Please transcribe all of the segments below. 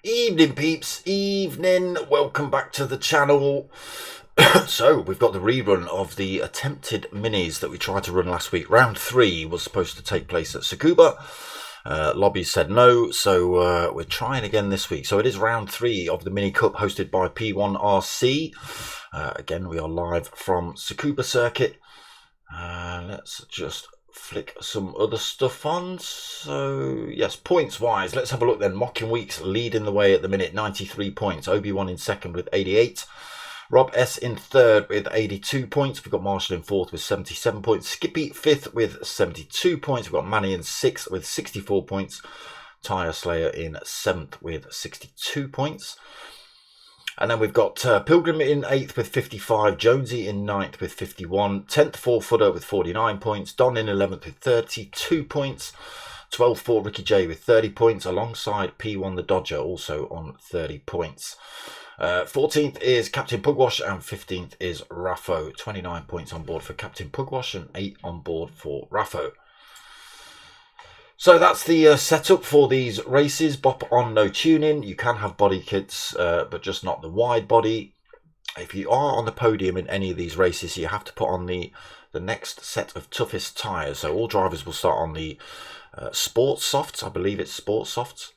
Evening peeps, evening, welcome back to the channel. So we've got the rerun of the attempted minis that we tried to run last week. Round 3 was supposed to take place at Tsukuba. Lobby said no, so we're trying again this week. So it is round 3 of the Mini Cup hosted by P1RC. Again, we are live from Tsukuba circuit. Let's just flick some other stuff on. So yes, points wise, let's have a look then. Mocking Weeks leading the way at the minute, 93 points. Obi-Wan in second with 88. Rob S in third with 82 points. We've got Marshall in fourth with 77 points. Skippy fifth with 72 points. We've got Manny in sixth with 64 points. Tyre Slayer in seventh with 62 points. And then we've got Pilgrim in 8th with 55, Jonesy in 9th with 51, 10th 4-footer with 49 points, Don in 11th with 32 points, 12th for Ricky J with 30 points, alongside P1 the Dodger also on 30 points. 14th is Captain Pugwash and 15th is Raffo. 29 points on board for Captain Pugwash and 8 on board for Raffo. So that's the setup for these races. Bop on, no tuning. You can have body kits, but just not the wide body. If you are on the podium in any of these races, you have to put on the next set of toughest tyres. So all drivers will start on the sports softs. I believe it's sports softs.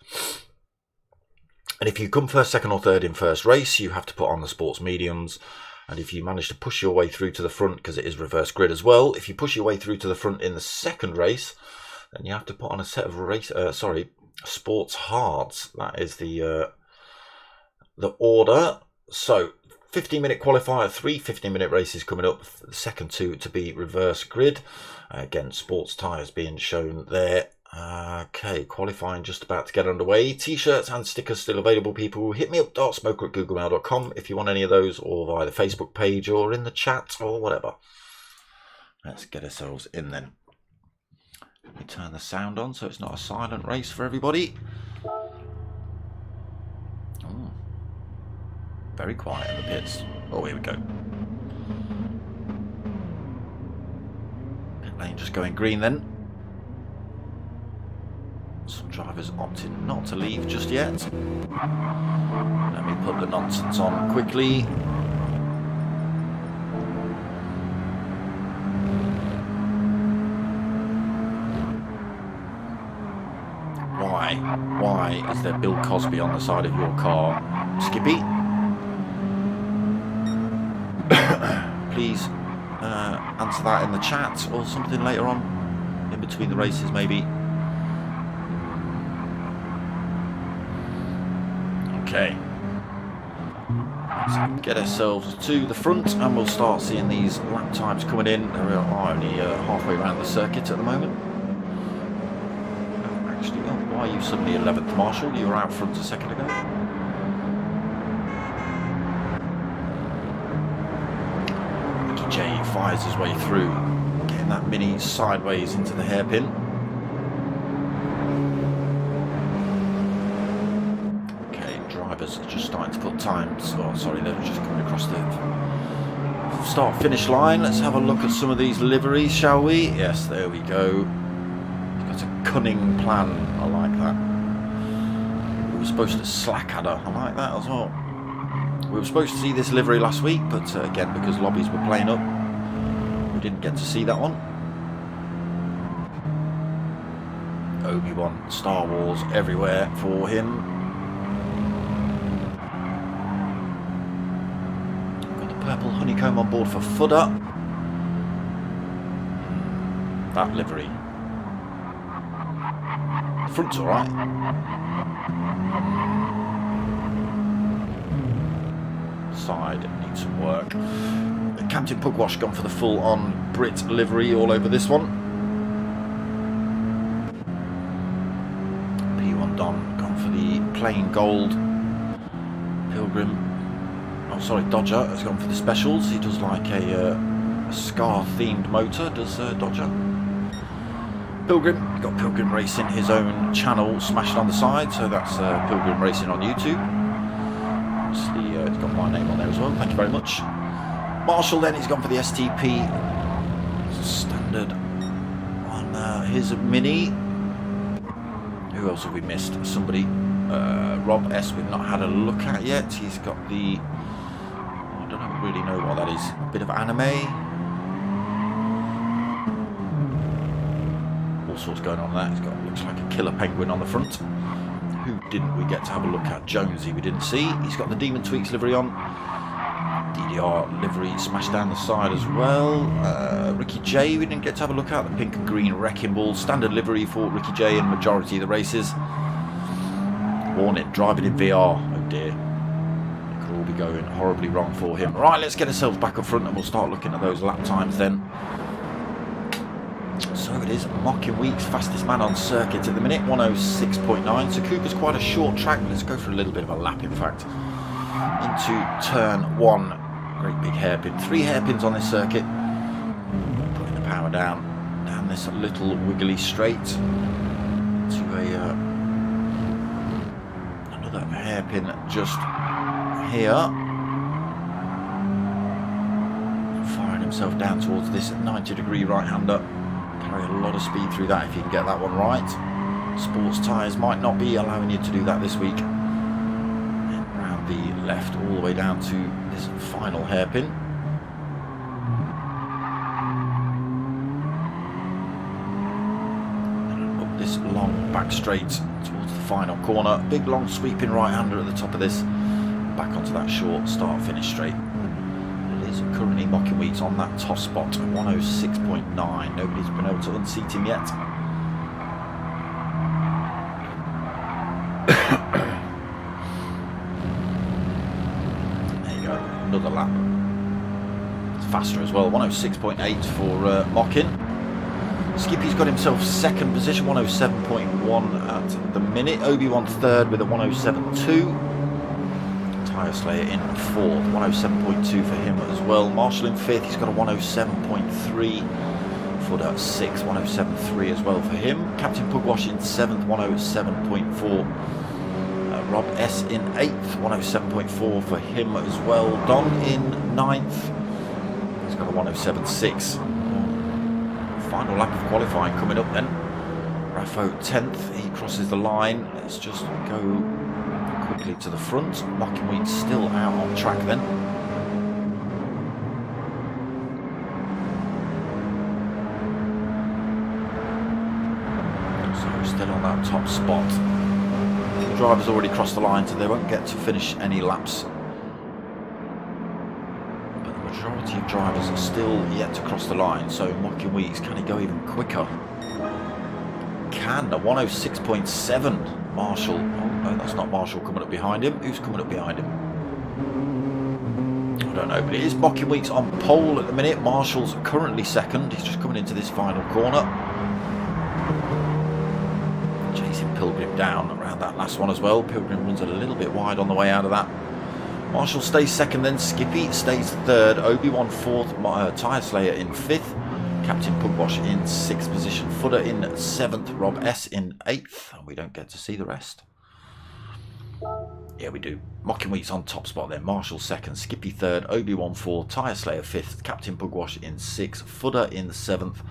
And if you come first, second or third in first race, you have to put on the sports mediums. And if you manage to push your way through to the front, because it is reverse grid as well, if you push your way through to the front in the second race, then you have to put on a set of sports hards. That is the order. So 15-minute qualifier, 3 15-minute races coming up. The second two to be reverse grid. Again, sports tyres being shown there. Okay, qualifying just about to get underway. T-shirts and stickers still available, people. Hit me up, dartsmoker@googlemail.com if you want any of those, or via the Facebook page, or in the chat, or whatever. Let's get ourselves in then. Let me turn the sound on so it's not a silent race for everybody. Oh, very quiet in the pits. Oh, here we go. Pit lane just going green then. Some drivers opting not to leave just yet. Let me put the nonsense on quickly. Why is there Bill Cosby on the side of your car, Skippy? Please answer that in the chat or something later on, in between the races maybe. Okay. Let's get ourselves to the front and we'll start seeing these lap times coming in. We are only halfway around the circuit at the moment. Why are you suddenly 11th, Marshall? You were out front a second ago. Ricky J fires his way through, getting that mini sideways into the hairpin. Okay, drivers are just starting to put times. Oh, sorry, they're just coming across the start-finish line. Let's have a look at some of these liveries, shall we? Yes, there we go. It's a cunning plan. I like that. We were supposed to slack at her. I like that as well. We were supposed to see this livery last week, but again, because lobbies were playing up, we didn't get to see that one. Obi-Wan, Star Wars everywhere for him. Got the purple honeycomb on board for footer. That livery. Front's alright. Side needs some work. Captain Pugwash gone for the full-on Brit livery all over this one. P1 Don gone for the plain gold. Pilgrim, Dodger has gone for the specials. He does like a Scar-themed motor, does Dodger. Pilgrim, got Pilgrim Racing, his own channel smashed on the side, so that's Pilgrim Racing on YouTube. Obviously, it's got my name on there as well, thank you very much. Marshall then, he's gone for the STP standard on his Mini. Who else have we missed? Somebody Rob S we've not had a look at yet. He's got the, I don't really know what that is, a bit of anime. All sorts going on there. He's got, looks like a killer penguin on the front. Who didn't we get to have a look at? Jonesy we didn't see. He's got the Demon Tweaks livery on. DDR livery smashed down the side as well. Ricky J we didn't get to have a look at. The pink and green Wrecking Ball standard livery for Ricky J in majority of the races. Warning, driving in VR. Oh dear. It could all be going horribly wrong for him. Right, let's get ourselves back up front and we'll start looking at those lap times then. So it is Mocking Week's fastest man on circuit at the minute, 106.9. Tsukuba's quite a short track. Let's go for a little bit of a lap, in fact. Into turn 1. Great big hairpin. 3 hairpins on this circuit. Putting the power down this little wiggly straight to another hairpin just here. Firing himself down towards this 90-degree right-hander. Carry a lot of speed through that if you can get that one right. Sports tyres might not be allowing you to do that this week. And round the left all the way down to this final hairpin. And up this long back straight towards the final corner. Big long sweeping right-hander at the top of this. Back onto that short start-finish straight. Currently Mocking Weeks on that top spot, 106.9. Nobody's been able to unseat him yet. There you go, another lap. It's faster as well, 106.8 for Mocking. Skippy's got himself second position, 107.1 at the minute. Obi-Wan third with a 107.2. Tyre Slayer in 4th, 107.2 for him as well. Marshall in 5th, he's got a 107.3. Footer 6th, 107.3 as well for him. Captain Pugwash in 7th, 107.4. Rob S in 8th, 107.4 for him as well. Don in 9th, he's got a 107.6. Final lap of qualifying coming up then. Raffo 10th, he crosses the line. Let's just go quickly to the front. Mocking Week still out on track then. So still on that top spot. The driver's already crossed the line, so they won't get to finish any laps. But the majority of drivers are still yet to cross the line, so Mocking Weeks, can he go even quicker? Can, a 106.7. Marshall, oh no, that's not Marshall coming up behind him. Who's coming up behind him? I don't know, but it is Mocking Weeks on pole at the minute. Marshall's currently second. He's just coming into this final corner. Chasing Pilgrim down around that last one as well. Pilgrim runs a little bit wide on the way out of that. Marshall stays second then. Skippy stays third. Obi-Wan 4th. Tyre Slayer in 5th. Captain Pugwash in 6th position, Footer in 7th, Rob S in 8th, and we don't get to see the rest. Yeah, we do. Mocking Weeks on top spot then. Marshall 2nd, Skippy 3rd, Obi-Wan 4th, Tyre Slayer 5th, Captain Pugwash in 6th, Footer in 7th,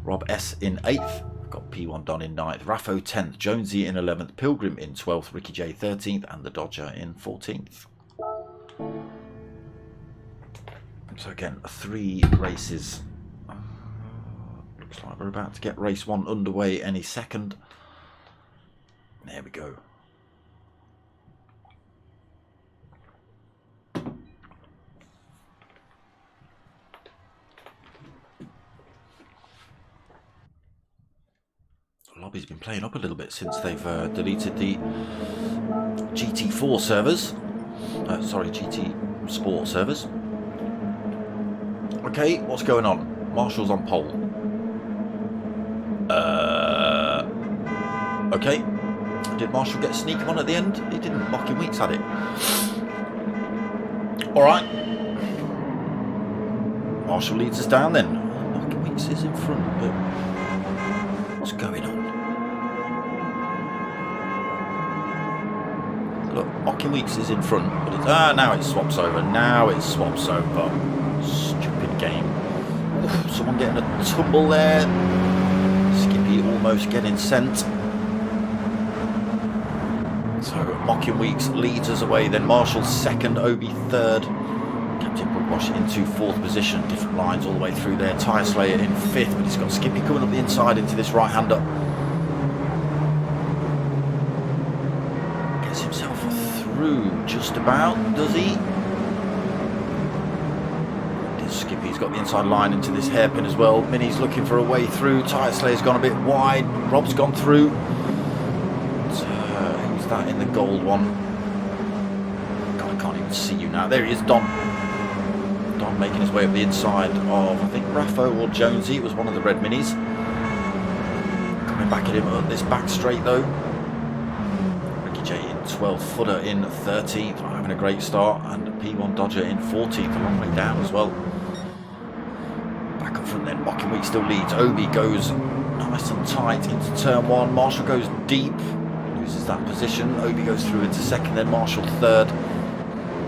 Rob S in 8th. We've got P1 Don in 9th, Raffo 10th, Jonesy in 11th, Pilgrim in 12th, Ricky J 13th, and the Dodger in 14th. So again, 3 races. Looks like we're about to get race 1 underway any second. There we go. The lobby's been playing up a little bit since they've deleted the GT4 servers. Sorry, GT Sport servers. Okay, what's going on? Marshall's on pole. Okay. Did Marshall get a sneak on at the end? He didn't. Mocking Weeks had it. Alright. Marshall leads us down then. Mocking Weeks is in front, but what's going on? Look, Mocking Weeks is in front, but it's, now it swaps over. Now it swaps over. Stupid game. Oof, someone getting a tumble there. Skippy almost getting sent. So So Mocking Weeks leads us away, then Marshall second, Obi third, Captain Bookwash into fourth position. Different lines all the way through there. Tyre Slayer in fifth, but he's got Skippy coming up the inside into this right-hander. Gets himself through just about, does he? Skippy's got the inside line into this hairpin as well. Mini's looking for a way through. Tyre Slayer's gone a bit wide. Rob's gone through. Who's that in the gold one? God, I can't even see you now. There he is, Don. Don making his way up the inside of, I think, Raffo or Jonesy. It was one of the red minis. Coming back at him at this back straight though. Ricky J in 12th, Footer in 13th, having a great start, and P1 Dodger in 14th, a long way down as well. Back up front then, Mocking Week still leads. Obi goes nice and tight into turn one. Marshall goes deep, loses that position. Obi goes through into second, then Marshall third.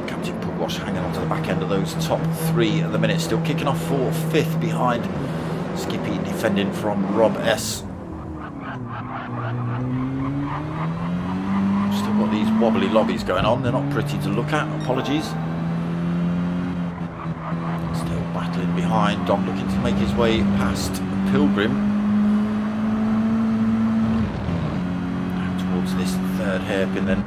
Captain Pugwash hanging on to the back end of those top three at the minute, still kicking off for fifth behind Skippy, defending from Rob S. Still got these wobbly lobbies going on, they're not pretty to look at, apologies. Still battling behind, Dom looking to make his way past Pilgrim. Now towards this third hairpin then.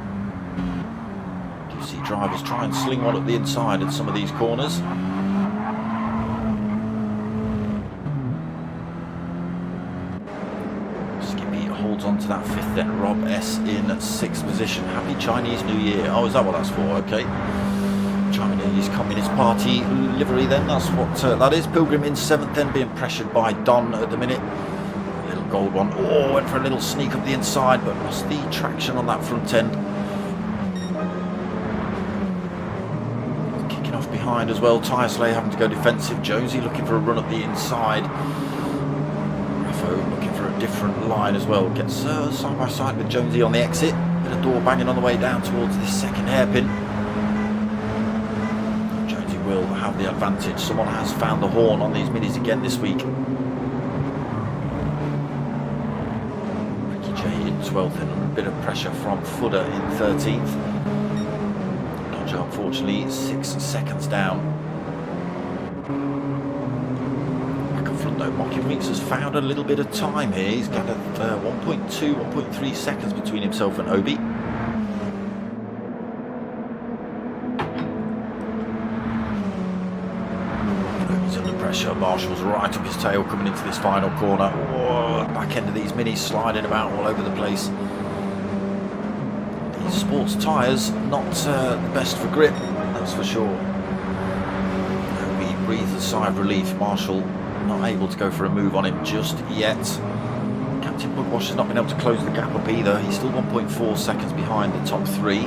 You see drivers try and sling one up the inside at some of these corners. Holds on to that fifth then. Rob S in sixth position. Happy Chinese New Year. Oh, is that what that's for? Okay. Chinese Communist Party livery then. That's what that is. Pilgrim in seventh then, being pressured by Don at the minute. Little gold one. Oh, went for a little sneak up the inside, but lost the traction on that front end. Kicking off behind as well. Tyre Slayer having to go defensive. Jonesy looking for a run up the inside. Looking for a different line as well. Gets side by side with Jonesy on the exit. Bit of door banging on the way down towards this second hairpin. Jonesy will have the advantage. Someone has found the horn on these minis again this week. Ricky J in 12th and a bit of pressure from Footer in 13th. Dodger unfortunately 6 seconds down. Mocking Weeks has found a little bit of time here. He's gathered 1.2, 1.3 seconds between himself and Obi. Obi's under pressure. Marshall's right up his tail coming into this final corner. Oh, back end of these minis sliding about all over the place. These sports tyres, not the best for grip, that's for sure. Obi breathes a sigh of relief. Marshall not able to go for a move on him just yet. Captain Bookwash has not been able to close the gap up either. He's still 1.4 seconds behind the top three.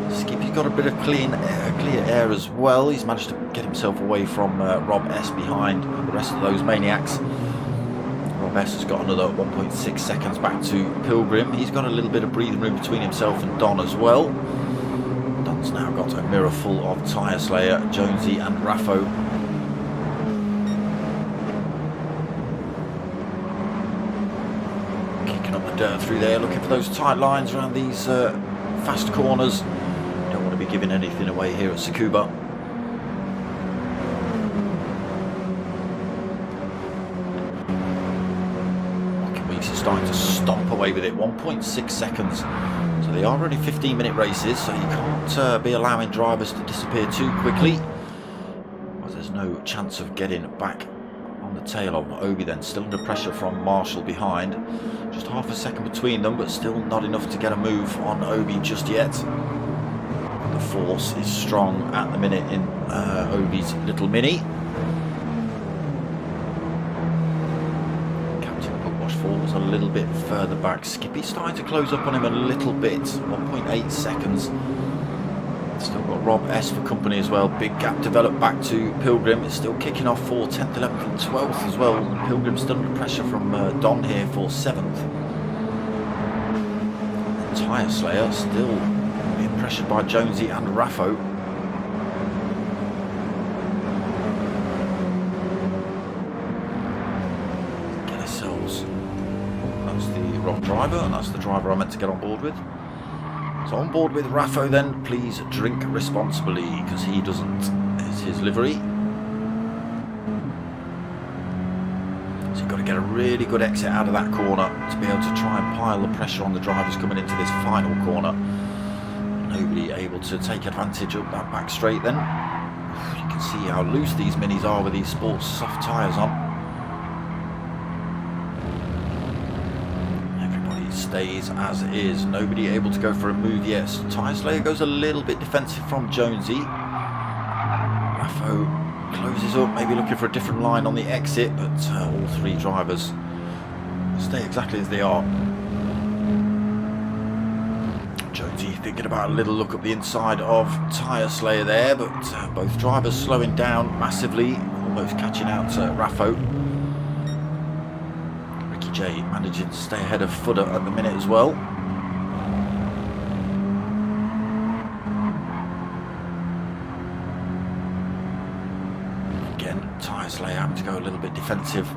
Skippy's got a bit of clear air as well. He's managed to get himself away from Rob S behind the rest of those maniacs. Rob S has got another 1.6 seconds back to Pilgrim. He's got a little bit of breathing room between himself and Don as well. Don's now got a mirror full of Tyre Slayer, Jonesy and Raffo. Dirt through there, looking for those tight lines around these fast corners. Don't want to be giving anything away here at Tsukuba. Mocking Weeks is starting to stomp away with it. 1.6 seconds. So they are only 15-minute races, so you can't be allowing drivers to disappear too quickly. Well, there's no chance of getting back on the tail of Obi then. Still under pressure from Marshall behind. Just half a second between them, but still not enough to get a move on Obi just yet. The force is strong at the minute in Obi's little mini. Captain Bookwash falls a little bit further back. Skippy's starting to close up on him a little bit. 1.8 seconds. Still got Rob S for company as well. Big gap developed back to Pilgrim. It's still kicking off for 10th, 11th and 12th as well. Pilgrim still under pressure from Don here for 7th. And Tyre Slayer still being pressured by Jonesy and Raffo. Get ourselves. That's the wrong driver, and that's the driver I meant to get on board with. So on board with Raffo then, please drink responsibly, because he doesn't. It's his livery. So you've got to get a really good exit out of that corner to be able to try and pile the pressure on the drivers coming into this final corner. Nobody able to take advantage of that back straight then. You can see how loose these minis are with these sports soft tyres on. Everybody stays as is. Nobody able to go for a move yet. Tyre Slayer goes a little bit defensive from Jonesy. Raffo closes up, maybe looking for a different line on the exit, but all three drivers stay exactly as they are. Jonesy thinking about a little look up the inside of Tyre Slayer there, but both drivers slowing down massively, almost catching out Raffo. Ricky J managing to stay ahead of Fudder at the minute as well. Again, Tyre Slayer having to go a little bit defensive.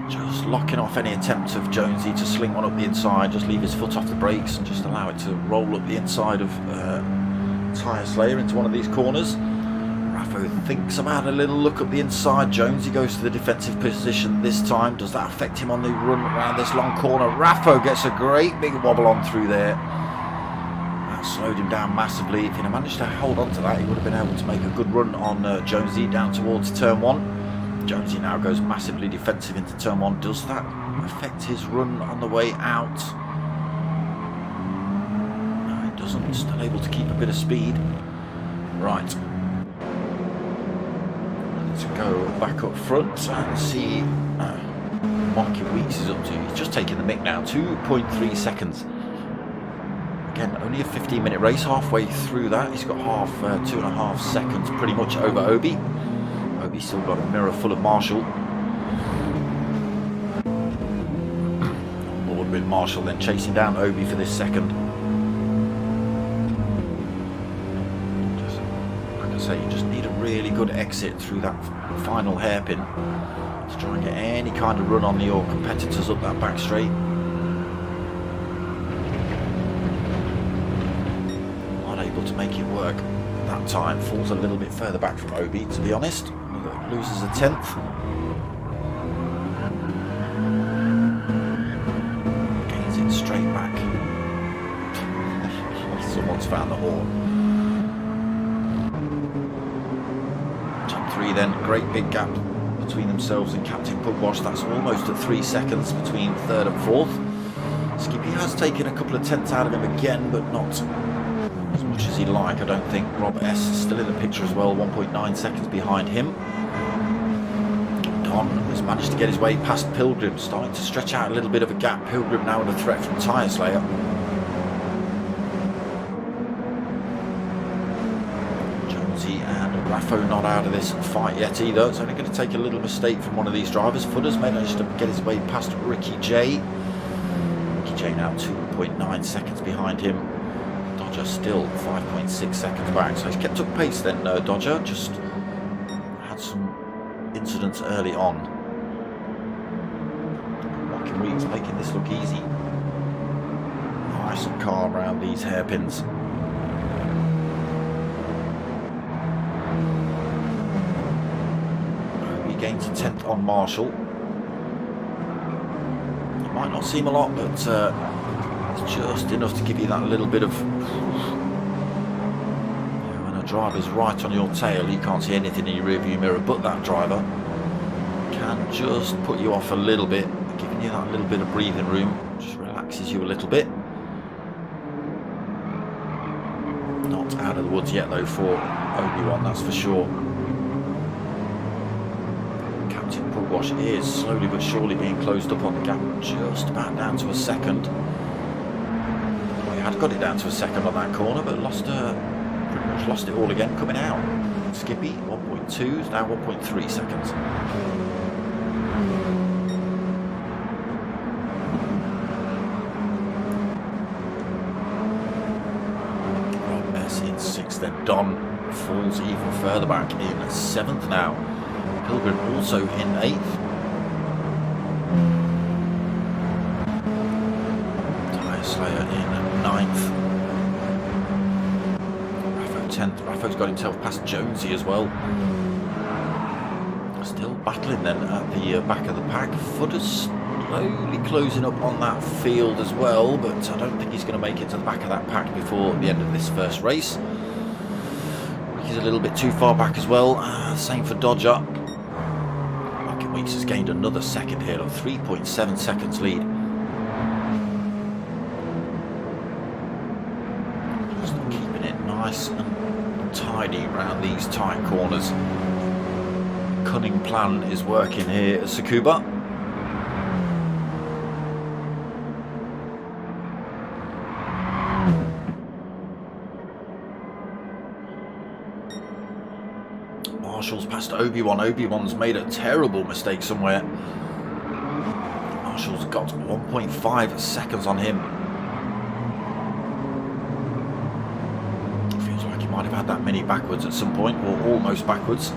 Just locking off any attempt of Jonesy to sling one up the inside, just leave his foot off the brakes and just allow it to roll up the inside of Tyre Slayer into one of these corners. Raffo thinks about a little look up the inside. Jonesy goes to the defensive position this time. Does that affect him on the run around this long corner? Raffo gets a great big wobble on through there. That slowed him down massively. If he'd have managed to hold on to that, he would have been able to make a good run on Jonesy down towards turn 1. Jonesy now goes massively defensive into turn 1. Does that affect his run on the way out? No, it doesn't. Still able to keep a bit of speed. Right. Let's go back up front and see Marky Weeks is up to. He's just taking the mick now. 2.3 seconds. Again, only a 15-minute race. Halfway through that, he's got 2.5 seconds pretty much over Obi. Obi's still got a mirror full of Marshall. On board with Marshall, then chasing down Obi for this second. Just, like I say, you just need a really good exit through that final hairpin to try and get any kind of run on your competitors up that back straight. Not able to make it work that time. Falls a little bit further back from Obi, to be honest. Loses a 10th. Gains it straight back. Someone's found the horn. Top 3 then, great big gap between themselves and Captain Pugwash. That's almost at 3 seconds between 3rd and 4th. Skippy has taken a couple of tenths out of him again, but not as much as he'd like, I don't think. Rob S is still in the picture as well, 1.9 seconds behind him. Don has managed to get his way past Pilgrim, starting to stretch out a little bit of a gap. Pilgrim now under threat from Tyre Slayer. Jonesy and Raffo not out of this fight yet either. It's only going to take a little mistake from one of these drivers. Fudder's managed to get his way past Ricky J. Ricky J now 2.9 seconds behind him. Dodger still 5.6 seconds back, so he's kept up pace then. Dodger just had some incidents early on. Rocky Reed's making this look easy. Nice and calm around these hairpins. He gains a 10th on Marshall. It might not seem a lot, but it's just enough to give you that little bit of... When a driver's right on your tail, you can't see anything in your rearview mirror, but that driver can just put you off a little bit, giving you that little bit of breathing room. Just relaxes you a little bit. Not out of the woods yet though for Obi-Wan, that's for sure. Captain Pugwash is slowly but surely being closed up on the gap, just about down to a second. Well, he had got it down to a second on that corner, but pretty much lost it all again coming out. Skippy 1.2 is now 1.3 seconds. In 6th, then Don falls even further back in 7th now. Pilgrim also in 8th. Tyre Slayer in 9th. Raffo 10th. Raffo's got himself past Jonesy as well. Still battling then at the back of the pack. Footer's slowly closing up on that field as well, but I don't think he's going to make it to the back of that pack before the end of this first race. Ricky's a little bit too far back as well. Same for Dodger. Market Weeks has gained another second here, 3.7 seconds lead. Just keeping it nice and tidy around these tight corners. Cunning plan is working here at Tsukuba. Marshall's past Obi-Wan. Obi-Wan's made a terrible mistake somewhere. Marshall's got 1.5 seconds on him. Feels like he might have had that mini backwards at some point, or almost backwards.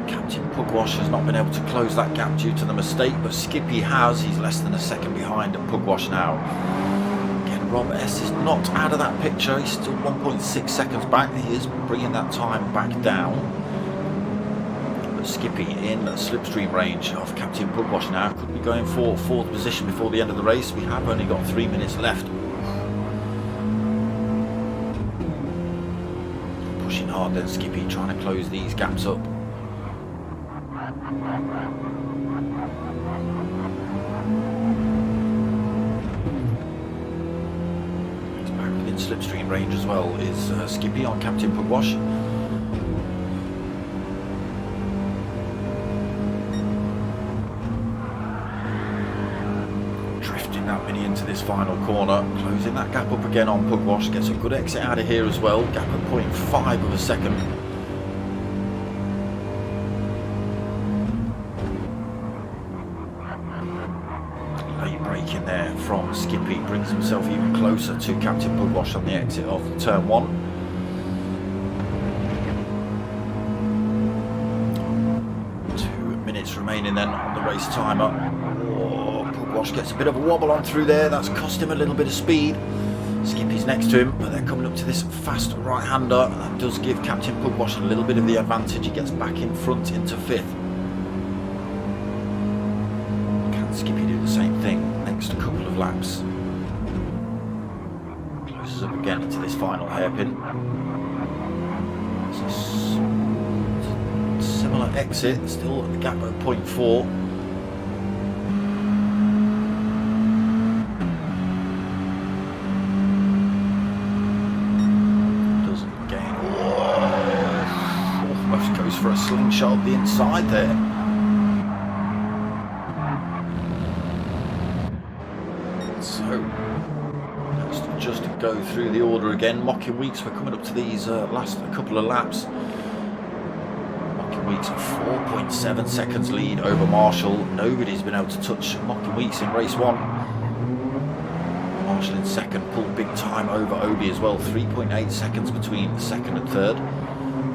Captain Pugwash has not been able to close that gap due to the mistake, but Skippy has. He's less than a second behind Pugwash now. Again, Rob S is not out of that picture. He's still 1.6 seconds back. He is bringing that time back down. But Skippy in slipstream range of Captain Pugwash now. Could be going for 4th position before the end of the race. We have only got 3 minutes left. Pushing hard then, Skippy trying to close these gaps up. He's back within slipstream range as well is Skippy on Captain Pugwash. Drifting that mini into this final corner, closing that gap up again on Pugwash. Gets a good exit out of here as well, gap at 0.5 of a second. Braking there from Skippy, brings himself even closer to Captain Pugwash on the exit of turn 1. 2 minutes remaining then on the race timer. Oh, Pugwash gets a bit of a wobble on through there. That's cost him a little bit of speed. Skippy's next to him, but they're coming up to this fast right-hander. That does give Captain Pugwash a little bit of the advantage. He gets back in front into 5th. Can Skippy do the same thing next couple of laps? Closes up again into this final hairpin. It's a similar exit, still at the gap at 0.4. Doesn't gain. Almost goes for a slingshot of the inside there. So, let's just go through the order again. Mocking Weeks, we're coming up to these last couple of laps. Mocking Weeks 4.7 seconds lead over Marshall. Nobody's been able to touch Mocking Weeks in race 1. Marshall in second, pulled big time over Obi as well. 3.8 seconds between second and third.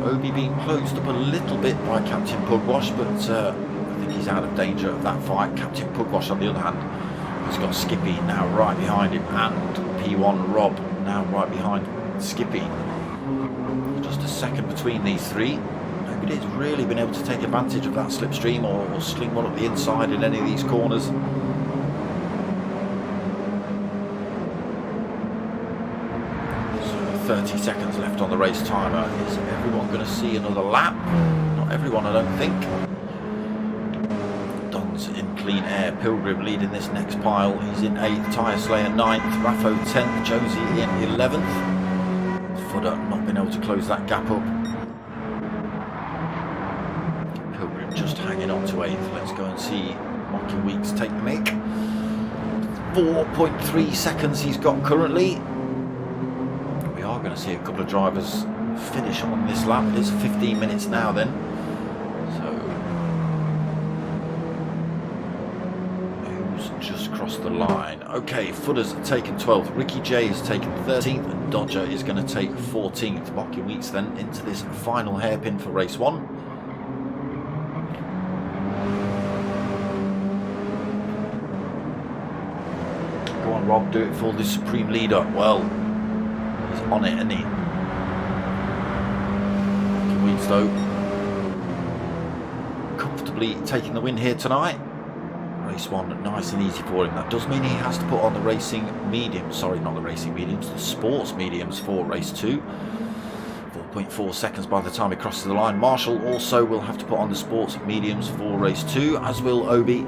Obi being closed up a little bit by Captain Pugwash, but I think he's out of danger of that fight. Captain Pugwash, on the other hand, he's got Skippy now right behind him, and P1 Rob now right behind Skippy. Just a second between these three. Nobody's really been able to take advantage of that slipstream or sling one up the inside in any of these corners. So 30 seconds left on the race timer. Is everyone going to see another lap? Not everyone, I don't think. In clean air, Pilgrim leading this next pile. He's in 8th, Tyre Slayer 9th, Raffo 10th, Josie in 11th. Footer not been able to close that gap up. Pilgrim just hanging on to 8th. Let's go and see Mocking Weeks take the mic. 4.3 seconds he's got currently. We are going to see a couple of drivers finish on this lap. It is 15 minutes now then. Just crossed the line. Okay, Footer's taken 12th, Ricky J is taken 13th, and Dodger is going to take 14th. Mocking Weeks then into this final hairpin for race 1. Go on on, Rob, do it for the Supreme Leader. Well, he's on it, isn't he? Weeds, though, comfortably taking the win here tonight. Race 1 nice and easy for him. That does mean he has to put on the racing mediums, sorry, not the racing mediums, the sports mediums for race 2. 4.4 seconds by the time he crosses the line. Marshall also will have to put on the sports mediums for race 2, as will Obi,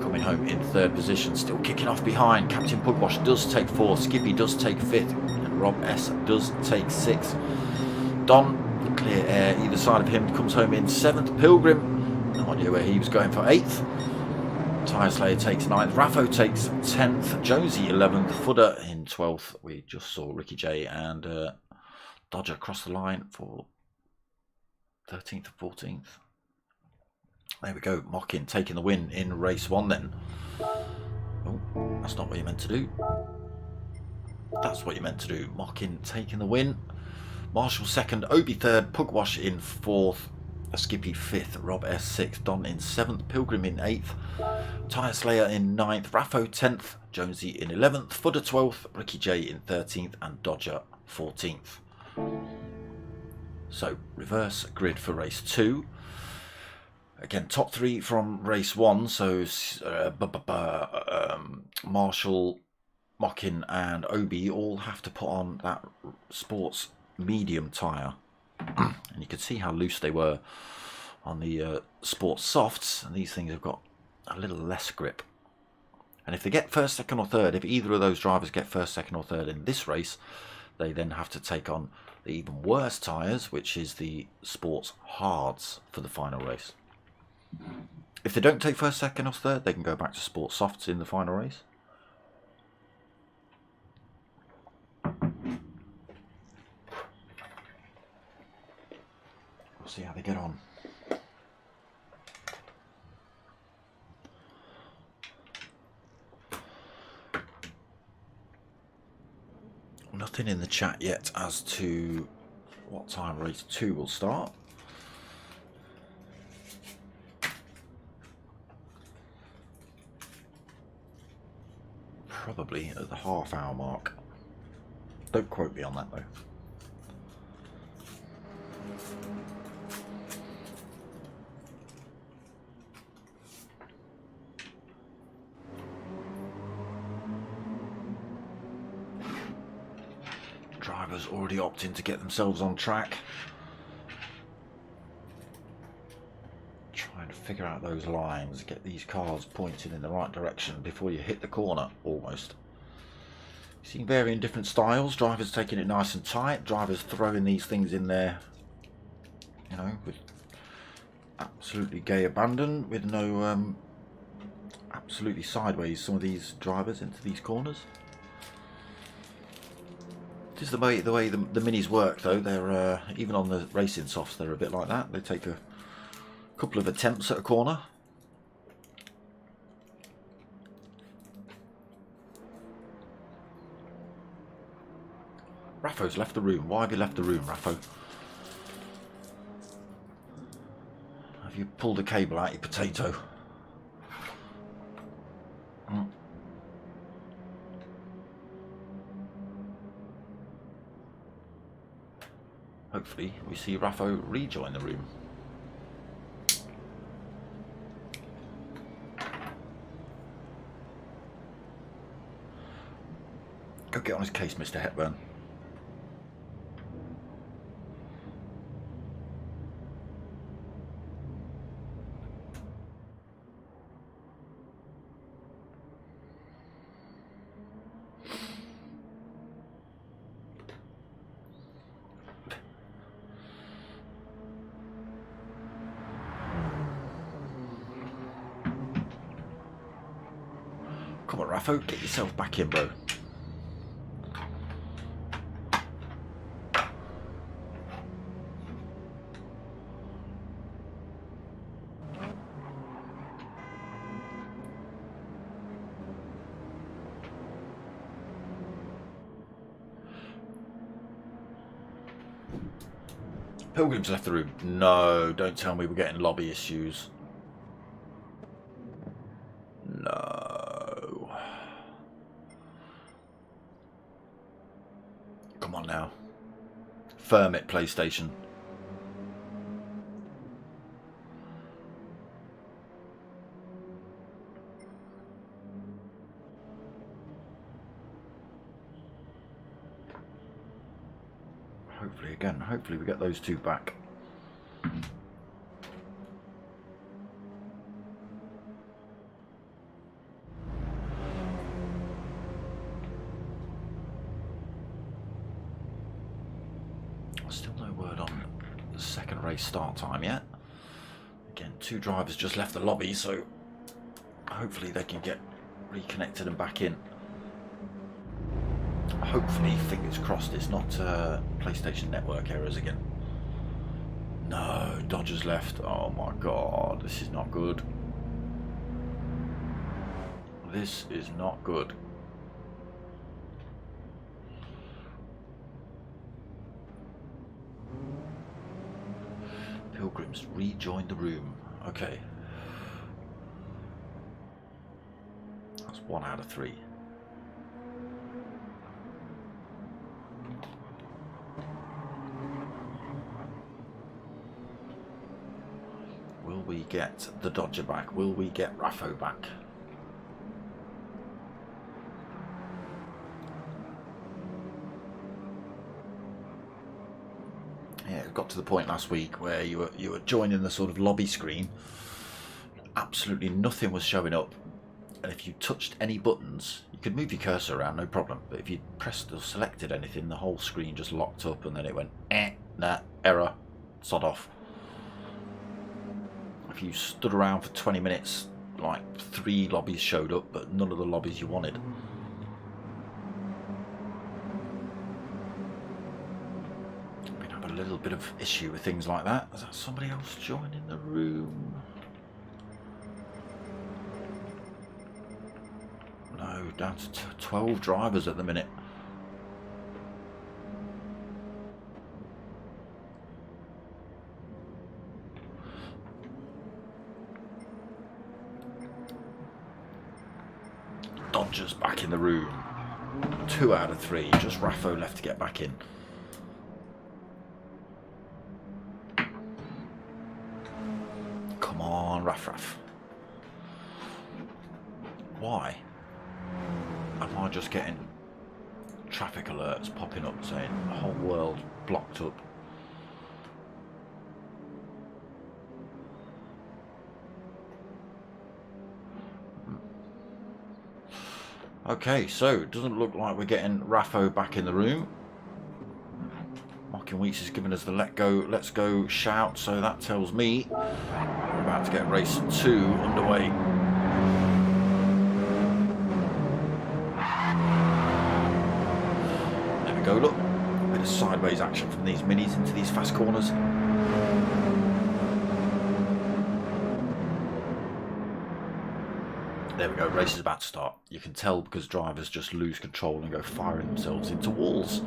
coming home in 3rd position. Still kicking off behind. Captain Pugwash does take 4th, Skippy does take 5th, and Rob S does take 6th. Don, clear air either side of him, comes home in 7th. Pilgrim, no idea where he was going for 8th. Tyre Slayer takes 9th, Raffo takes 10th, Jonesy 11th, Fooder in 12th. We just saw Ricky J and Dodger cross the line for 13th or 14th. There we go, Mockin taking the win in race 1 then. Oh, that's not what you meant to do. That's what you meant to do. Mockin taking the win. Marshall 2nd, Obi 3rd, Pugwash in 4th, Skippy 5th, Rob S 6th, Don in 7th, Pilgrim in 8th, Tyre Slayer in 9th, Raffo 10th, Jonesy in 11th, Fooder 12th, Ricky J in 13th, and Dodger 14th. So, reverse grid for race 2. Again, top 3 from race 1, so Marshall, Mockin and Obi all have to put on that sports medium tyre. And you can see how loose they were on the sports softs, and these things have got a little less grip. And if they get 1st, 2nd or 3rd, if either of those drivers get 1st, 2nd or 3rd in this race, they then have to take on the even worse tyres, which is the sports hards for the final race. If they don't take 1st, 2nd or 3rd, they can go back to sports softs in the final race. We'll see how they get on. Nothing in the chat yet as to what time race 2 will start. Probably at the half-hour mark. Don't quote me on that though. Drivers already opting to get themselves on track. Trying to figure out those lines, get these cars pointing in the right direction before you hit the corner, almost. You've seen varying different styles, drivers taking it nice and tight, drivers throwing these things in there, you know, with absolutely gay abandon, with no absolutely sideways some of these drivers into these corners. This is the way the minis work though. They're even on the racing softs, they're a bit like that. They take a couple of attempts at a corner. Raffo's left the room. Why have you left the room, Raffo? Have you pulled a cable out your potato? Hopefully we see Raffo rejoin the room. Go get on his case, Mr. Hepburn. Come on, Raffo, get yourself back in, bro. Pilgrim's left the room. No, don't tell me we're getting lobby issues. No. on now. Firm it, PlayStation. Hopefully we get those two back. Still no word on the second race start time yet. Again, two drivers just left the lobby, so hopefully they can get reconnected and back in. Hopefully, fingers crossed, it's not PlayStation Network errors again. No, Dodgers left. Oh my god, this is not good. This is not good. Pilgrims rejoin the room. Okay. That's 1 out of 3. Will we get the Dodger back? Will we get Raffo back? Yeah, it got to the point last week where you were joining the sort of lobby screen. Absolutely nothing was showing up, and if you touched any buttons, you could move your cursor around, no problem. But if you pressed or selected anything, the whole screen just locked up, and then it went, nah, error, sod off. If you stood around for 20 minutes, like 3 lobbies showed up, but none of the lobbies you wanted. I've been having a little bit of issue with things like that. Is that somebody else joining the room? No, down to 12 drivers at the minute. Dodgers back in the room. 2 out of 3. Just Raffo left to get back in. Come on, Raff. Why am I just getting traffic alerts popping up saying the whole world blocked up? Okay, so it doesn't look like we're getting Raffo back in the room. Markin Weeks is giving us the let's go shout, so that tells me we're about to get race 2 underway. There we go, look. A bit of sideways action from these minis into these fast corners. There we go, race is about to start. You can tell because drivers just lose control and go firing themselves into walls.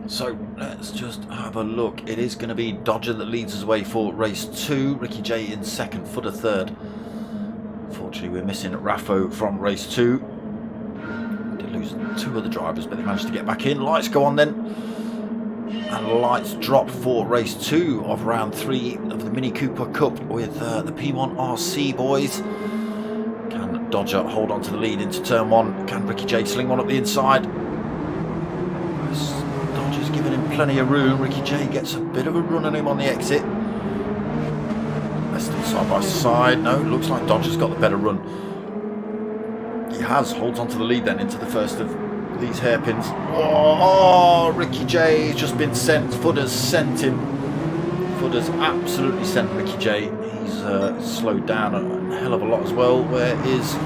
So let's just have a look. It is going to be Dodger that leads us away for race 2. Ricky J in second, Footer third. Unfortunately, we're missing Raffo from race 2. Did lose 2 other drivers, but they managed to get back in. Lights go on then. And lights drop for race 2 of round 3 of the Mini Cooper Cup with the P1RC boys. Can Dodger hold on to the lead into turn 1? Can Ricky J sling one up the inside? Dodger's giving him plenty of room. Ricky J gets a bit of a run on him on the exit. Let's do side by side. No, looks like Dodger's got the better run. He holds on to the lead then into the first of these hairpins. Oh, Ricky J has just been sent. Footer's sent him. Footer's absolutely sent Ricky J. He's slowed down a hell of a lot as well. There is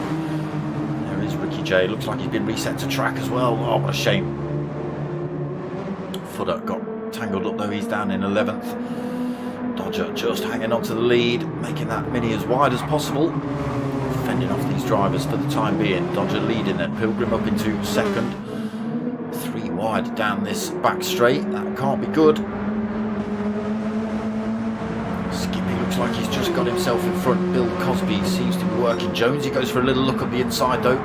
Ricky J. Looks like he's been reset to track as well. Oh, what a shame. Footer got tangled up though. He's down in 11th. Dodger just hanging on to the lead, making that mini as wide as possible. Fending off these drivers for the time being. Dodger leading then. Pilgrim up into second. 3 wide down this back straight. That can't be good. Skippy looks like he's just got himself in front. Bill Cosby seems to be working. Jonesy goes for a little look up the inside though.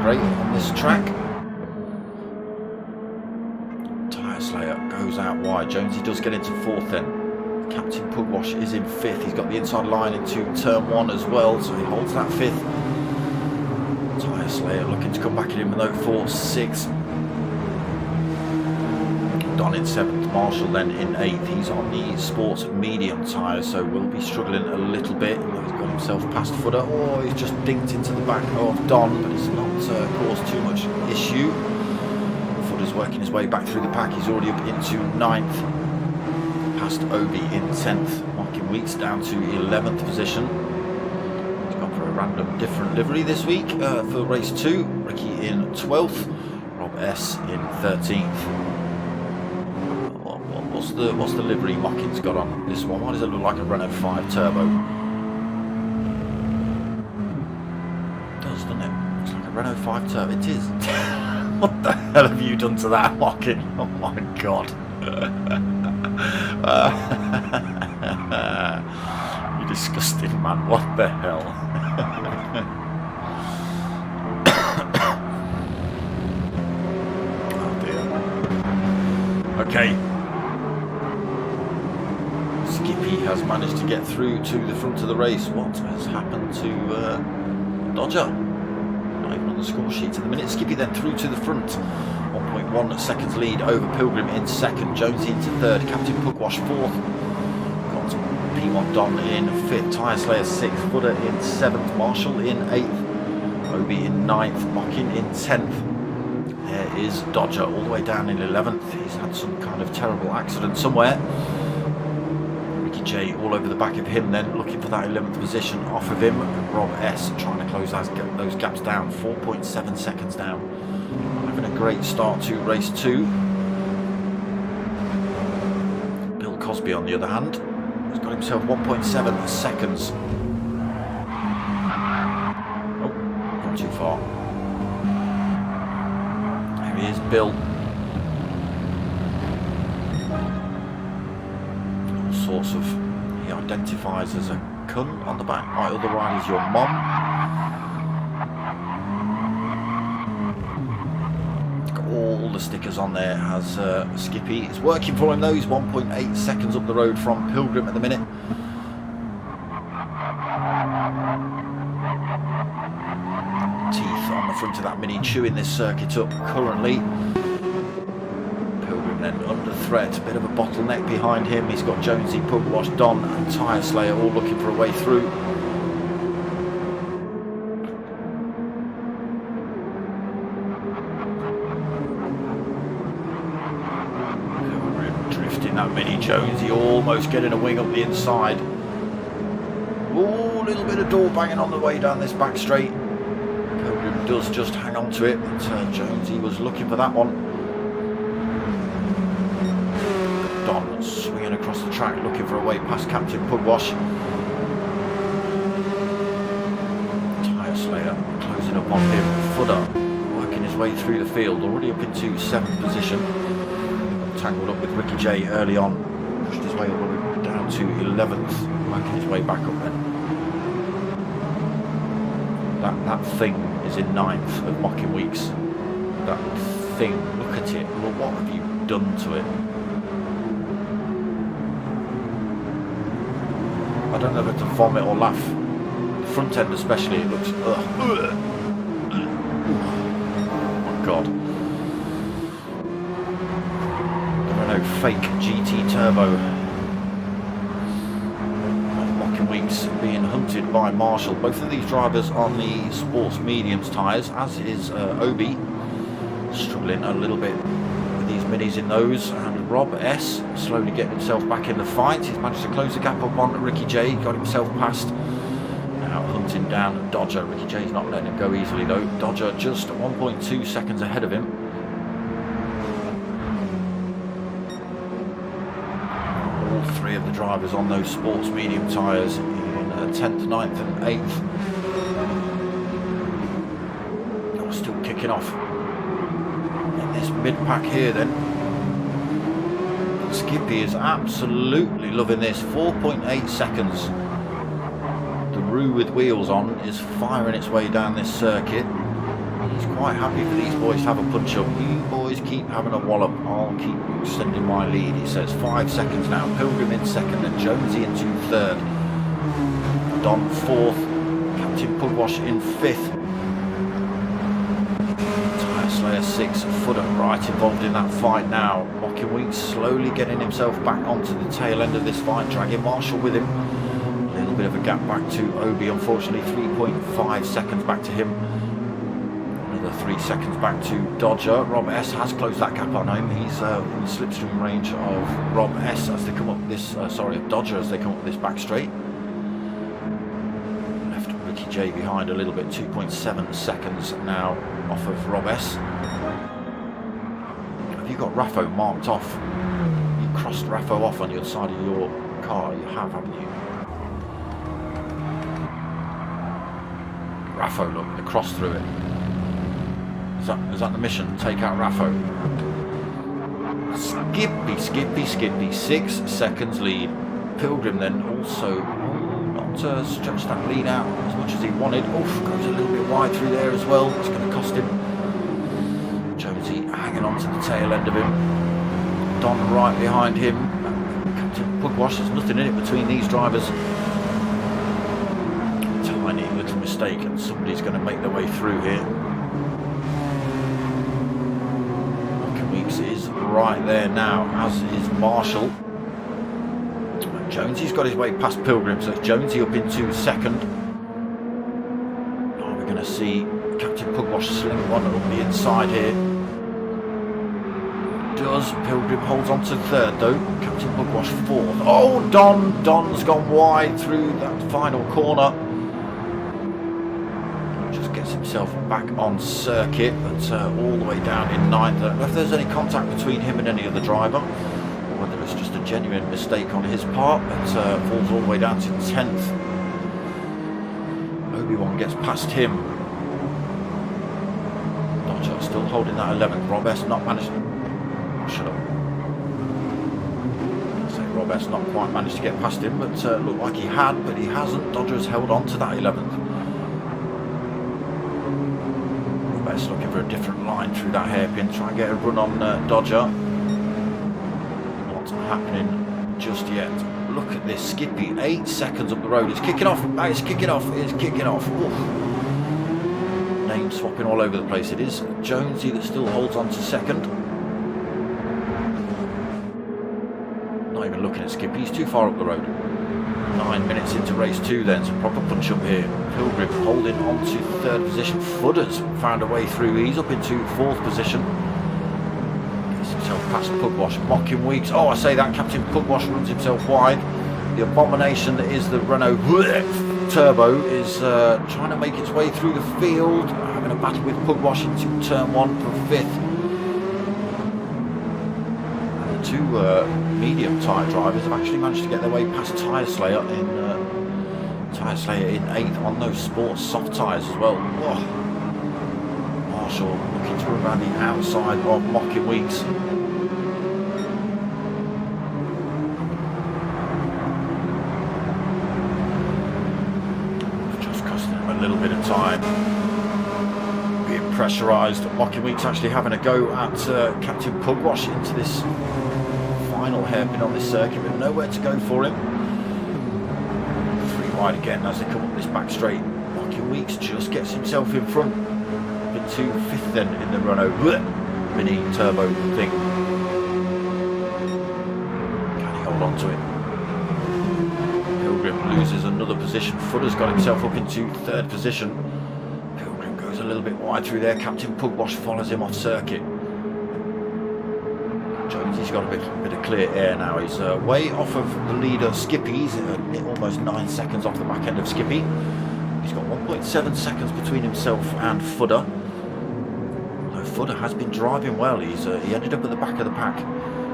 great on this track. Tyre Slayer goes out wide. Jonesy does get into 4th then. Captain Pugwash is in 5th. He's got the inside line into turn 1 as well, so he holds that 5th. Tyre Slayer looking to come back at him with 4-6. Don in 7th, Marshall then in 8th. He's on the sports medium tyres, so will be struggling a little bit. He's got himself past footer. Oh, he's just dinked into the back of Don, but it's not caused too much issue. Footer's working his way back through the pack. He's already up into 9th. Past Obi in 10th. Marking Weeks down to 11th position. He's gone for a random different livery this week for race 2. Ricky in 12th. Rob S in 13th. What's the livery Mockin's got on this one? Why does it look like a Renault 5 Turbo? It does, doesn't it? Looks like a Renault 5 Turbo. It is. What the hell have you done to that, Mockin? Oh my god. You disgusting man. What the hell? Oh dear. Okay. Skippy has managed to get through to the front of the race. What has happened to Dodger? Not even on the score sheet at the minute. Skippy then through to the front. 1.1 seconds lead over Pilgrim in 2nd. Jonesy into 3rd. Captain Pugwash 4th. Got P1 Don in 5th. Tyre Slayer 6th. Footer in 7th. Marshall in 8th. Obi in 9th. Mockin in 10th. There is Dodger all the way down in 11th. He's had some kind of terrible accident somewhere. J all over the back of him then, looking for that 11th position off of him. Rob S trying to close those gaps down, 4.7 seconds down. Having a great start to race 2. Bill Cosby on the other hand has got himself 1.7 seconds. Oh, not too far. There he is, Bill. Sorts of, he identifies as a cunt on the back. My other ride is your mom. Got all the stickers on there as Skippy. It's working for him though. He's 1.8 seconds up the road from Pilgrim at the minute. Teeth on the front of that Mini chewing this circuit up currently. Then under threat, a bit of a bottleneck behind him. He's got Jonesy, Pugwash, Don and Tyre Slayer all looking for a way through. Drifting that Mini. Jonesy almost getting a wing up the inside. Oh, a little bit of door banging on the way down this back straight. Pilgrim does just hang on to it, but Jonesy was looking for that one. Don swinging across the track looking for a way past Captain Pugwash. Tyre Slayer closing up on him. Footer working his way through the field, already up into 7th position. Tangled up with Ricky J early on. Pushed his way all the way down to 11th. Working his way back up then. That thing is in 9th of Mocking Weeks. That thing, look at it. Well, what have you done to it? I don't know if to vomit or laugh. The front end especially, it looks... Oh my god. Renault fake GT Turbo. Mocking Weeks being hunted by Marshall. Both of these drivers on the sports mediums tyres, as is Obi. Struggling a little bit with these minis in those, and Rob S slowly getting himself back in the fight. He's managed to close the gap up on Ricky J, got himself past. Now hunting down Dodger. Ricky J's not letting him go easily though. Dodger just 1.2 seconds ahead of him. All 3 of the drivers on those sports medium tyres in 10th, 9th and 8th. Oh, still kicking off. This mid-pack here then. Skippy is absolutely loving this. 4.8 seconds. The Roo with wheels on is firing its way down this circuit. He's quite happy for these boys to have a punch up. You boys keep having a wallop. I'll keep extending my lead. He says 5 seconds now. Pilgrim in second and Jonesy into third. Don fourth. Captain Pugwash in fifth. Tyre Slayer sixth. Footer right involved in that fight now. Mocking Weeks slowly getting himself back onto the tail end of this fight. Dragging Marshall with him. A little bit of a gap back to Obi, unfortunately. 3.5 seconds back to him. 3 seconds back to Dodger. Rob S has closed that gap on him. He's in slipstream range of Rob S as they come up this, Dodger as they come up this back straight. Left Ricky J behind a little bit, 2.7 seconds now off of Rob S. Have you got Raffo marked off? You crossed Raffo off on the other side of your car. You have, haven't you? Raffo, look, they crossed through it. Is that the mission? Take out Raffo. Skippy. 6 seconds lead. Pilgrim then also not stretched that lead out as much as he wanted. Oof, goes a little bit wide through there as well. It's going to cost him. Jonesy hanging on to the tail end of him. Don right behind him. Captain Pugwash, there's nothing in it between these drivers. Tiny little mistake and somebody's going to make their way through here. Weeks is right there now, as is Marshall. Jonesy's got his way past Pilgrim, so it's Jonesy up into second. Are we going to see Captain Pugwash sling one up the inside here? Does. Pilgrim holds on to third though. Captain Pugwash fourth. Oh, Don's gone wide through that final corner. Gets himself back on circuit, but all the way down in ninth. I don't know if there's any contact between him and any other driver, or whether it's just a genuine mistake on his part, but falls all the way down to 10th. Obi-Wan gets past him. Dodger still holding that 11th. Rob S not managed. Shut up. Rob S not quite managed to get past him, but looked like he had, but he hasn't. Dodger has held on to that 11th. Looking for a different line through that hairpin, try and get a run on Dodger. Not happening just yet. Look at this, Skippy, 8 seconds up the road. It's kicking off, it's kicking off. Oof. Name swapping all over the place. It is Jonesy that still holds on to second. Not even looking at Skippy, he's too far up the road. 9 minutes into race 2 then, some proper punch up here. Pilgrim holding on to third position. Footer's found a way through, he's up into 4th position. Gets himself past Pugwash. Mocking Weeks. Oh, I say that, Captain Pugwash runs himself wide. The abomination that is the Renault Turbo is trying to make its way through the field. Having a battle with Pugwash into turn 1 for 5th. Two medium tyre drivers have actually managed to get their way past Tyre Slayer in 8th on those sports soft tyres as well. Oh. Marshall looking to run around the outside of Mocking Weeks. Just costing him a little bit of time. Being pressurised. Mocking Weeks actually having a go at Captain Pugwash into this final hairpin on this circuit, with nowhere to go for him. 3 wide again as they come up this back straight. Mocking Weeks just gets himself in front. Into 5th then in the Renault Mini Turbo thing. Can he hold on to it? Pilgrim loses another position. Footer's got himself up into 3rd position. Pilgrim goes a little bit wide through there. Captain Pugwash follows him off circuit. He's got a bit of clear air now. He's way off of the leader Skippy. He's almost 9 seconds off the back end of Skippy. He's got 1.7 seconds between himself and Footer. Although Footer has been driving well. He ended up at the back of the pack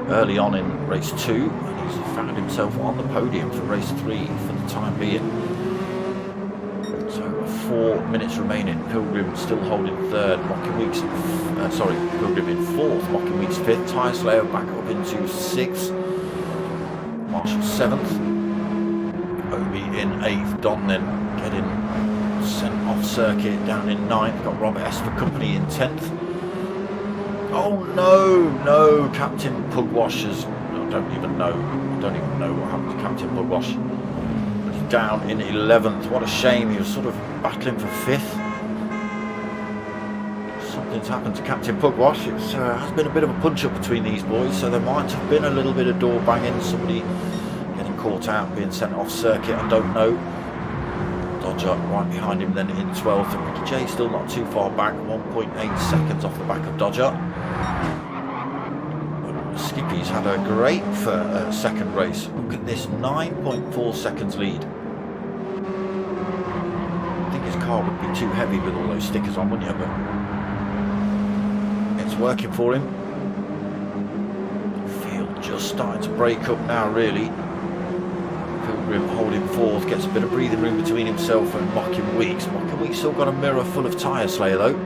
early on in race 2, and he's found himself on the podium for race 3 for the time being. So 4 minutes remaining. Pilgrim still holding 3rd. Mocking Weeks, Pilgrim in 4th. Mocking Weeks 5th. Tyre Slayer back up into 6th. Marshall 7th. Obi in 8th. Don then getting Sent off circuit down in 9th. Got Robert S for company in 10th. Oh no, Captain Pugwash has... I don't even know what happened to Captain Pugwash. He's down in 11th. What a shame. He was sort of battling for 5th. Something's happened to Captain Pugwash. It has been a bit of a punch-up between these boys, so there might have been a little bit of door banging, somebody getting caught out, being sent off circuit, I don't know. Dodger right behind him then in 12th, and Ricky J still not too far back, 1.8 seconds off the back of Dodger. Skippy's had a great second race. Look at this, 9.4 seconds lead. I think his car would be too heavy with all those stickers on, wouldn't you? But it's working for him. Field just starting to break up now, really. Pilgrim holding 4th, gets a bit of breathing room between himself and Mocking Weeks. Mocking Weeks still got a mirror full of Tyre Slayer though.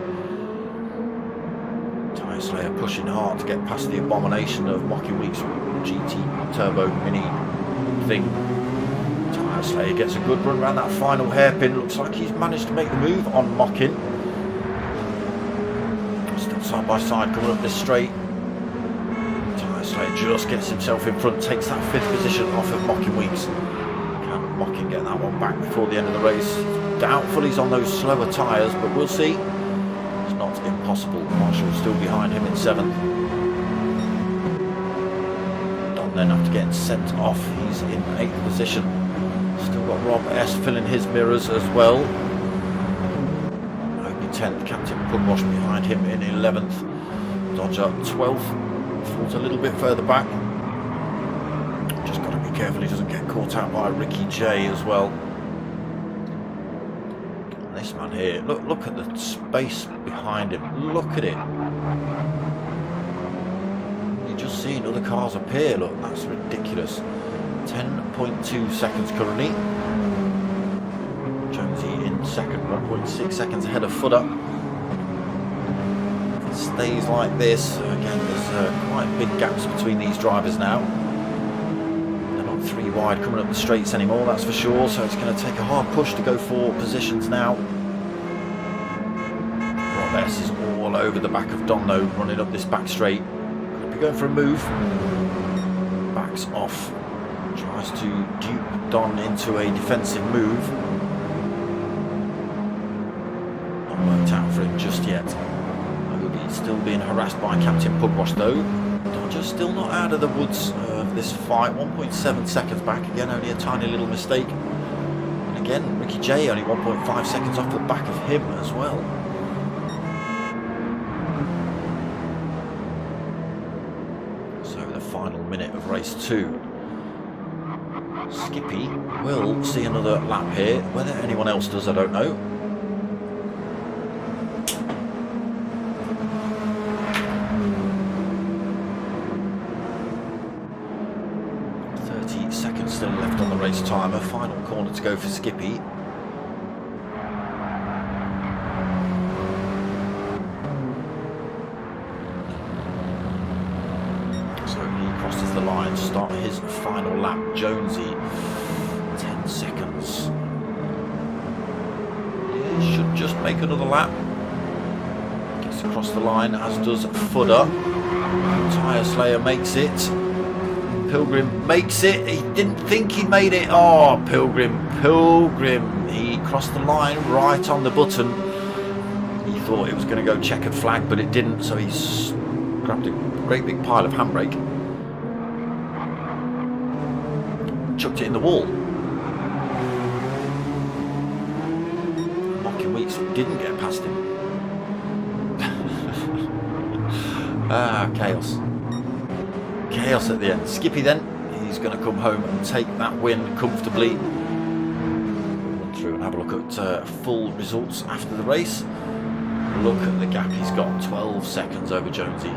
Tyre Slayer pushing hard to get past the abomination of Mocking Weeks GT Turbo Mini thing. Tyre Slayer gets a good run around that final hairpin. Looks like he's managed to make the move on Mocking. Still side by side coming up this straight. Tyre Slayer just gets himself in front, takes that 5th position off of Mocking Weeks. Can Mocking get that one back before the end of the race? Doubtful he's on those slower tyres, but we'll see. It's not impossible. Marshall's still behind him in 7th. Don then after getting sent off, he's in 8th position. Still got Rob S filling his mirrors as well. Obi 10th, Captain Pugwash behind him in 11th. Dodger 12th, falls a little bit further back. Just got to be careful he doesn't get caught out by Ricky J as well. And this man here, look at the space behind him. Look at it. You're just seeing other cars appear. Look, that's ridiculous. 10.2 seconds currently. Jonesy in 2nd, 1.6 seconds ahead of Footer. If it stays like this, again, there's quite big gaps between these drivers now. They're not 3 wide coming up the straights anymore, that's for sure, so it's going to take a hard push to go for positions now. Rob S is all over the back of Don though, running up this back straight. Could be going for a move. Backs off. Tries to dupe Don into a defensive move. Not worked out for him just yet. He's still being harassed by Captain Pugwash though. Dodger's still not out of the woods of this fight. 1.7 seconds back. Again, only a tiny little mistake. And again, Ricky J only 1.5 seconds off the back of him as well. So the final minute of race 2. Skippy will see another lap here. Whether anyone else does, I don't know. Seconds still left on the race timer. Final corner to go for Skippy. So he crosses the line to start his final lap. Jonesy, 10 seconds. Should just make another lap. Gets across the line, as does Footer. Tyre Slayer makes it. Pilgrim makes it. He didn't think he made it. Oh, Pilgrim. He crossed the line right on the button. He thought it was going to go checkered flag, but it didn't. So he's grabbed a great big pile of handbrake. Chucked it in the wall. Mocking Weeks didn't get past him. Chaos. Chaos at the end. Skippy then, he's going to come home and take that win comfortably. Run through and have a look at full results after the race. Look at the gap he's got, 12 seconds over Jonesy.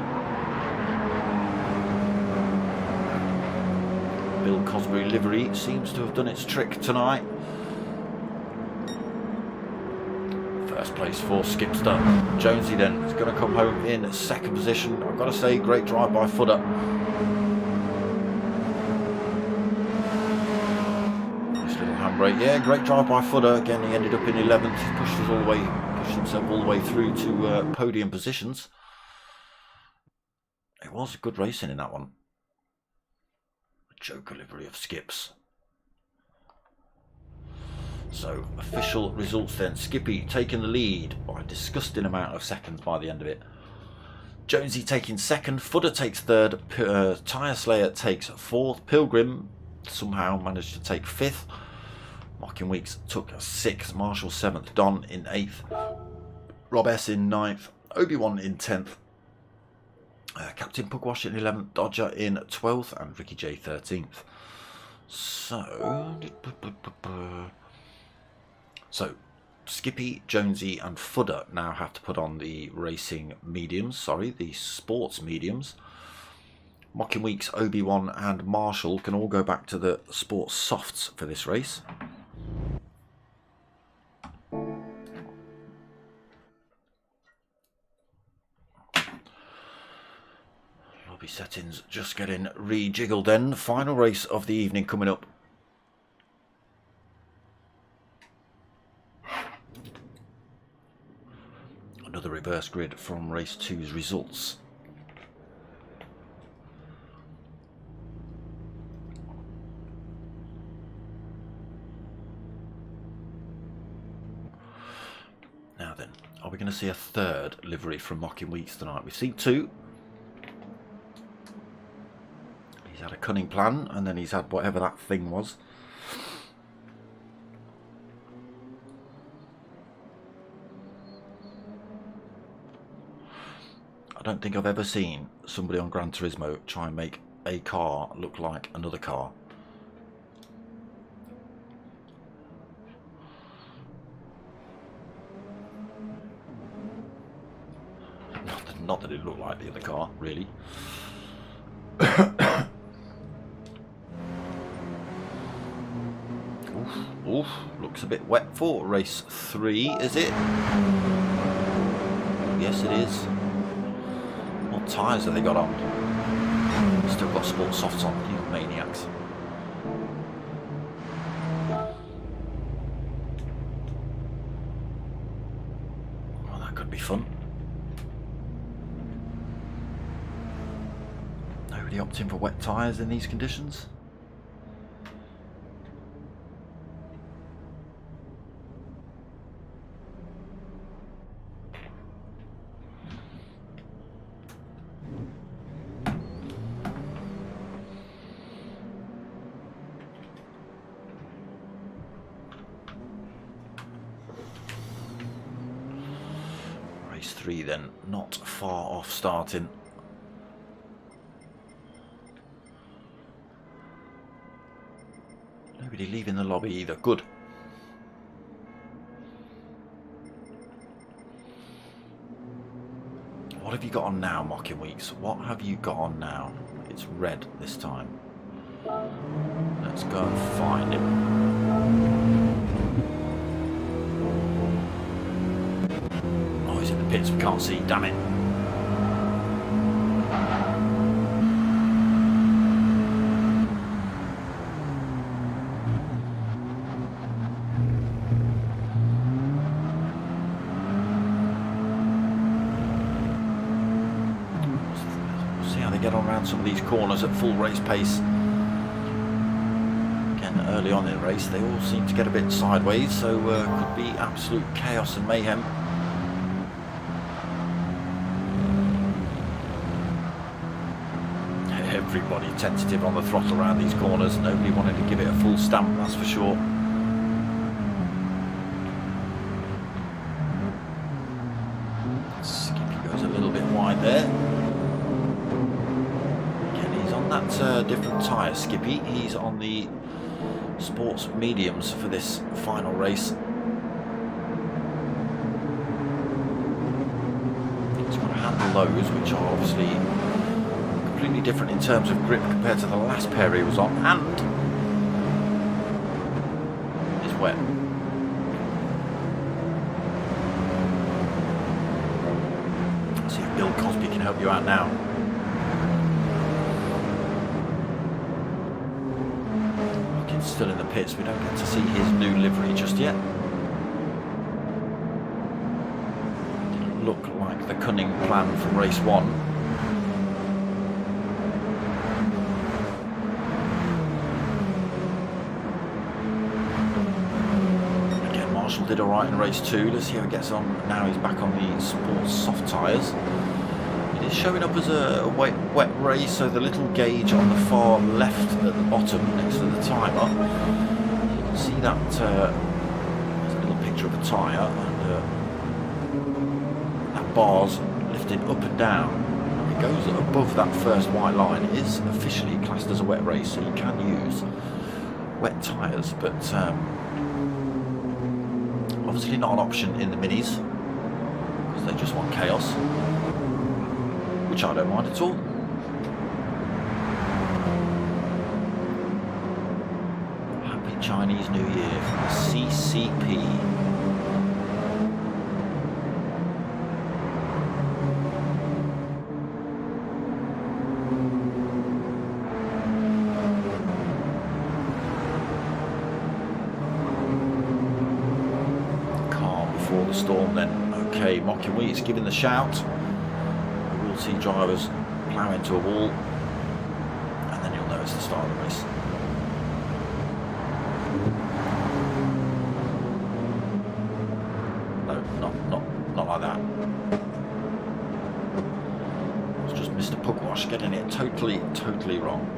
Bill Cosbury livery seems to have done its trick tonight. First place for Skipster. Jonesy then is going to come home in 2nd position. I've got to say, great drive by Footer. on break. Yeah, great drive by Footer. Again, he ended up in 11th. He pushed himself all the way through to podium positions. It was good racing in that one. Joker livery of Skips. So, official results then. Skippy taking the lead by a disgusting amount of seconds by the end of it. Jonesy taking second. Footer takes third. Tyre Slayer takes fourth. Pilgrim somehow managed to take fifth. Mocking Weeks took sixth. Marshall seventh. Don in eighth. Rob S in ninth. Obi-Wan in 10th. Captain Pugwash in 11th. Dodger in 12th. And Ricky J 13th. So, Skippy, Jonesy and Footer now have to put on the racing mediums, the sports mediums. Mocking Weeks, Obi-Wan and Marshall can all go back to the sports softs for this race. Lobby settings just getting rejiggled then. Final race of the evening coming up. Another reverse grid from race 2's results. Now then, are we going to see a third livery from Mocking Weeks tonight? We've seen two. He's had a cunning plan, and then he's had whatever that thing was. I don't think I've ever seen somebody on Gran Turismo try and make a car look like another car. Not that it looked like the other car, really. Oof, looks a bit wet for race 3, is it? Yes, it is. What tyres have they got on? Still got sport softs on, you maniacs. Well, that could be fun. Nobody opting for wet tyres in these conditions. Race 3 then, not far off starting. Nobody leaving the lobby either, good. What have you got on now, Mocking Weeks? What have you got on now? It's red this time. Let's go and find him. Oh, he's in the pits, we can't see, damn it. Get on around some of these corners at full race pace. Again, early on in the race they all seem to get a bit sideways, so could be absolute chaos and mayhem. Everybody tentative on the throttle around these corners, nobody wanted to give it a full stamp, that's for sure. Skippy goes a little bit wide there. That different tyre, Skippy. He's on the sports mediums for this final race. He's got to handle those, which are obviously completely different in terms of grip compared to the last pair he was on, and is wet. Let's see if Bill Cosby can help you out now. still in the pits. We don't get to see his new livery just yet. Didn't look like the cunning plan from race 1. Again, Marshall did alright in race 2. Let's see how he gets on. Now he's back on the sports soft tyres. It's showing up as a wet race, so the little gauge on the far left at the bottom next to the timer, you can see that there's a little picture of a tyre, and that bar's lifted up and down. It goes above that first white line. It is officially classed as a wet race, so you can use wet tyres, but obviously not an option in the minis because they just want chaos, which I don't mind at all. Happy Chinese New Year from the CCP. Calm before the storm then. Okay, Mocking Wheat's giving the shout. See drivers plough into a wall, and then you'll know it's the start of the race. No, not like that. It's just Mr. Pugwash getting it totally wrong.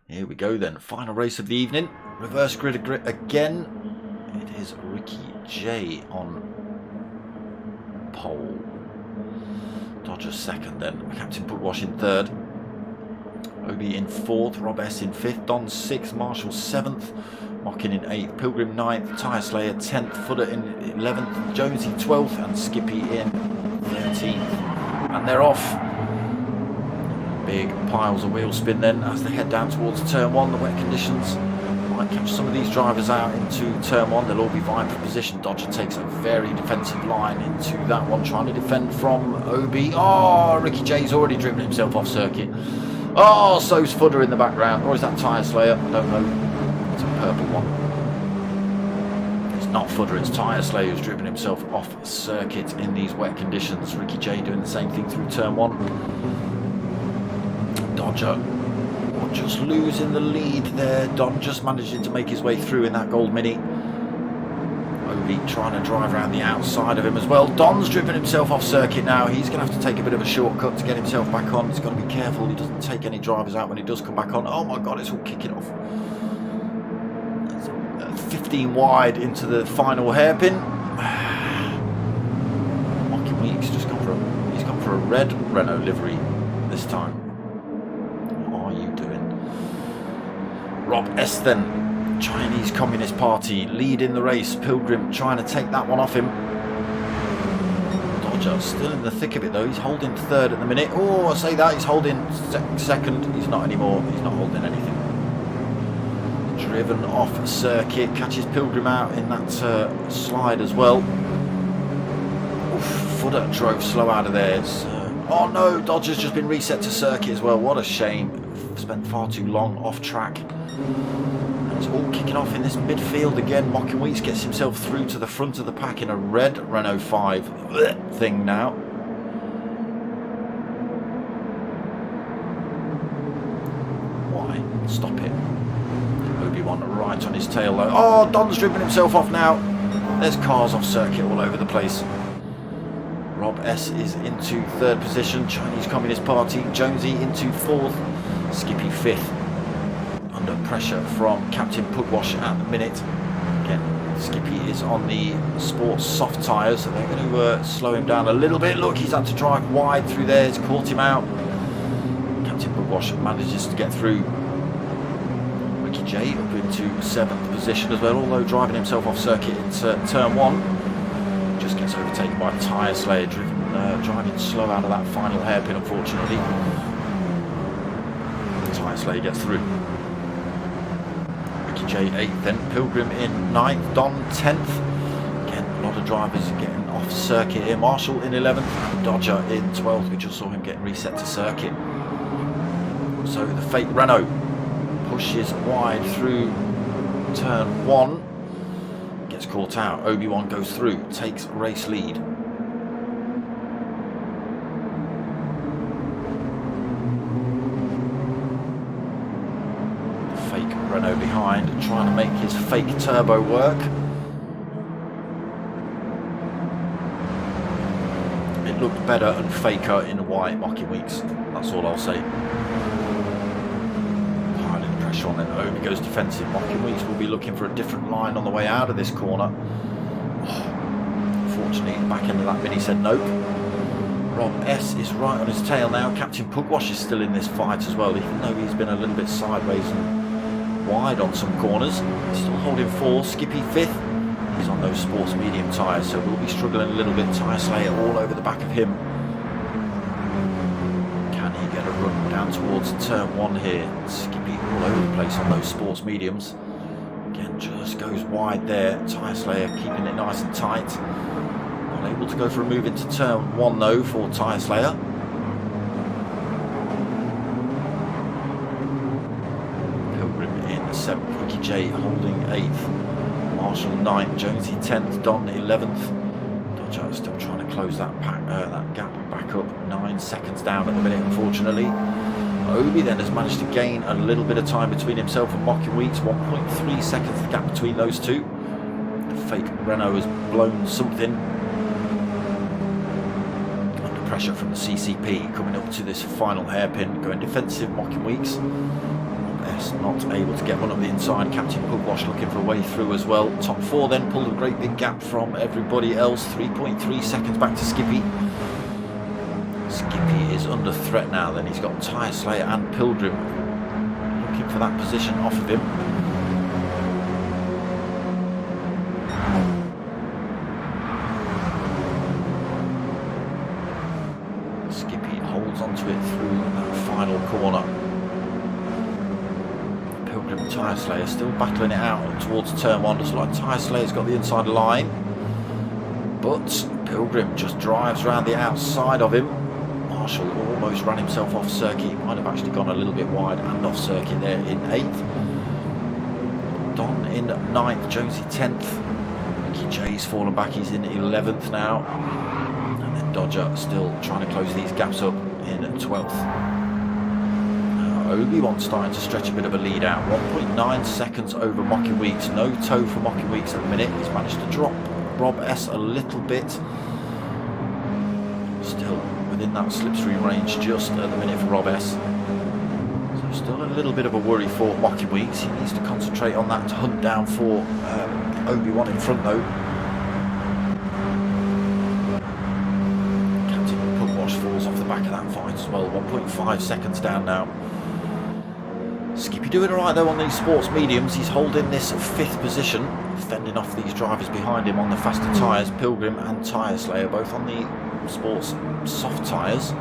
Here we go then, final race of the evening. Reverse grid again. It is Ricky J on pole. Dodger second then. Captain Pugwash in third. Obi in fourth. Rob S in fifth. Don sixth. Marshall seventh. Mockin in eighth. Pilgrim ninth. Tyre Slayer 10th. Footer in 11th. Jonesy 12th. And Skippy in 13th. And they're off. Big piles of wheel spin then as they head down towards turn 1. The wet conditions might catch some of these drivers out into turn 1. They'll all be vying for position. Dodger takes a very defensive line into that one, trying to defend from Obi. Oh, Ricky J's already driven himself off circuit. Oh, so's Footer in the background. Or is that Tyre Slayer? I don't know. It's a purple one. It's not Footer, it's Tyre Slayer who's driven himself off circuit in these wet conditions. Ricky J doing the same thing through turn 1. Dodger just losing the lead there. Don just managing to make his way through in that gold mini. Obi trying to drive around the outside of him as well. Don's driven himself off circuit now. He's going to have to take a bit of a shortcut to get himself back on. He's got to be careful he doesn't take any drivers out when he does come back on. Oh my god, it's all kicking off. 15 wide into the final hairpin. Mocking Weeks just gone for a red Renault livery this time. Rob S then, Chinese Communist Party leading the race. Pilgrim trying to take that one off him. Dodger still in the thick of it though. He's holding third at the minute. Oh, I say that, he's holding second. He's not anymore. He's not holding anything. Driven off circuit, catches Pilgrim out in that slide as well. Oof, Footer drove slow out of there. Oh no, Dodger's just been reset to circuit as well. What a shame. Spent far too long off track. And it's all kicking off in this midfield again. Mocking Wheats gets himself through to the front of the pack in a red Renault 5 thing now. Why? Stop it. Obi-Wan right on his tail though. Oh, Don's driven himself off now. There's cars off circuit all over the place. Rob S is into third position. Chinese Communist Party. Jonesy into fourth. Skippy fifth. Under pressure from Captain Pugwash at the minute. Again, Skippy is on the sports soft tyres, so they're going to slow him down a little bit. Look, he's had to drive wide through there. It's caught him out. Captain Pugwash manages to get through. Ricky J up into 7th position as well, although driving himself off circuit into turn 1. Just gets overtaken by Tyre Slayer, driving slow out of that final hairpin, unfortunately. Tyre Slayer gets through. Ricky J 8th, then Pilgrim in 9th, Don 10th. Again, lot of drivers getting off circuit here. Marshall in 11th, and Dodger in 12th. We just saw him getting reset to circuit. So the fake Renault pushes wide through turn 1. Gets caught out. Obi-Wan goes through, takes race lead. The fake Renault behind, trying to make his fake turbo work. It looked better and faker in the white mocking weeks. That's all I'll say. Pressure on then. Obi goes defensive. Mocking weeks will be looking for a different line on the way out of this corner. Unfortunately, the back end of that Mini said nope. Rob S is right on his tail now. Captain Pugwash is still in this fight as well, even though he's been a little bit sideways and wide on some corners. He's still holding 4. Skippy 5th. He's on those sports medium tyres, so we'll be struggling a little bit. Tyre Slayer all over the back of him. Can he get a run down towards turn 1 here? Skippy all over the place on those sports mediums. Again, just goes wide there. Tyre Slayer keeping it nice and tight. Not able to go for a move into turn 1 though for Tyre Slayer. Pilgrim in 7th. Ricky J holding 8th. Marshall 9th. Jonesy 10th. Don 11th. Dodger still trying to close that gap back up. 9 seconds down at the minute, unfortunately. Obi then has managed to gain a little bit of time between himself and Mocking Weeks. 1.3 seconds the gap between those two. The fake Renault has blown something. Under pressure from the CCP, coming up to this final hairpin, going defensive. Mocking Weeks. S not able to get one up the inside. Captain Pugwash looking for a way through as well. Top 4 then pulled a great big gap from everybody else. 3.3 seconds back to Skippy. Skippy is under threat now then. He's got Tyre Slayer and Pilgrim looking for that position off of him. Skippy holds onto it through that final corner. Pilgrim and Tyre Slayer still battling it out towards turn 1. Looks like Tyre Slayer's got the inside line, but Pilgrim just drives around the outside of him. Marshall almost ran himself off circuit. He might have actually gone a little bit wide and off circuit there in 8th. Don in 9th. Jonesy 10th. Ricky J's fallen back. He's in 11th now. And then Dodger still trying to close these gaps up in 12th. Obi-Wan starting to stretch a bit of a lead out. 1.9 seconds over Mocking Weeks. No toe for Mocking Weeks at the minute. He's managed to drop Rob S a little bit. Still within that slipstream range just at the minute for Rob S. So still a little bit of a worry for Mocking Weeks. He needs to concentrate on that to hunt down for Obi-Wan in front though. Captain Pugwash falls off the back of that fight as well. 1.5 seconds down now. Skippy doing alright though on these sports mediums. He's holding this 5th position, fending off these drivers behind him on the faster tyres. Pilgrim and Tyre Slayer both on the sports soft tyres.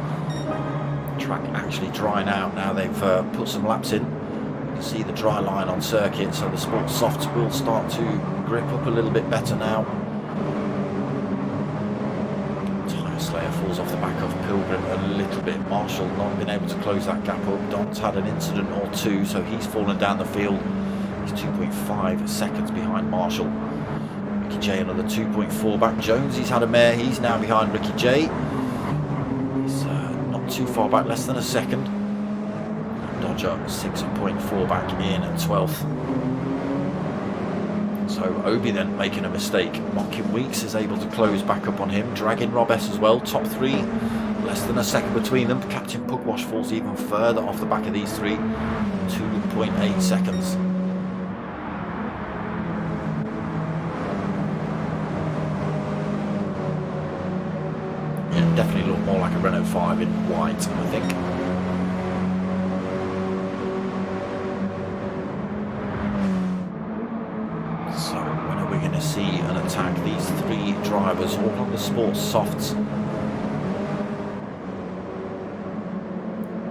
Track actually drying out now. They've put some laps in. You can see the dry line on circuit, so the sports softs will start to grip up a little bit better now. Tyre Slayer falls off the back of Pilgrim a little bit. Marshall not been able to close that gap up. Don's had an incident or two, so he's fallen down the field. He's 2.5 seconds behind Marshall. Ricky J another 2.4 back. Jonesy's had a mare. He's now behind Ricky J. He's not too far back, less than a second. Dodger 6.4 back in 12th. So Obi then making a mistake. Mocking Weeks is able to close back up on him, dragging Rob S as well. Top 3, less than a second between them. Captain Pugwash falls even further off the back of these 3. 2.8 seconds. Definitely look more like a Renault 5 in white, I think. So when are we going to see an attack? These 3 drivers all on the sports softs.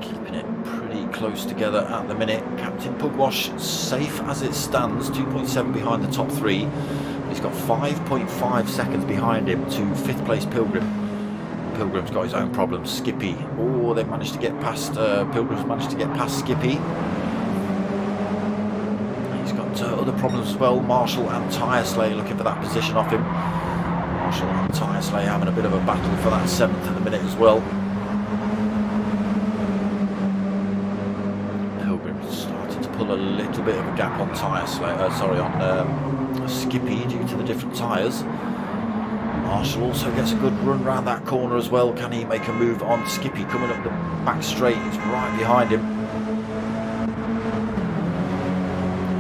Keeping it pretty close together at the minute. Captain Pugwash safe as it stands, 2.7 behind the top 3. He's got 5.5 seconds behind him to 5th place Pilgrim. Pilgrim's got his own problems. Skippy. Oh, they've managed to get past. Pilgrim's managed to get past Skippy. He's got other problems as well. Marshall and Tyre Slayer looking for that position off him. Marshall and Tyre Slayer having a bit of a battle for that 7th at the minute as well. Pilgrim started to pull a little bit of a gap on Tyre Slayer. On Skippy due to the different tyres. Marshall also gets a good run round that corner as well. Can he make a move on Skippy coming up the back straight? He's right behind him.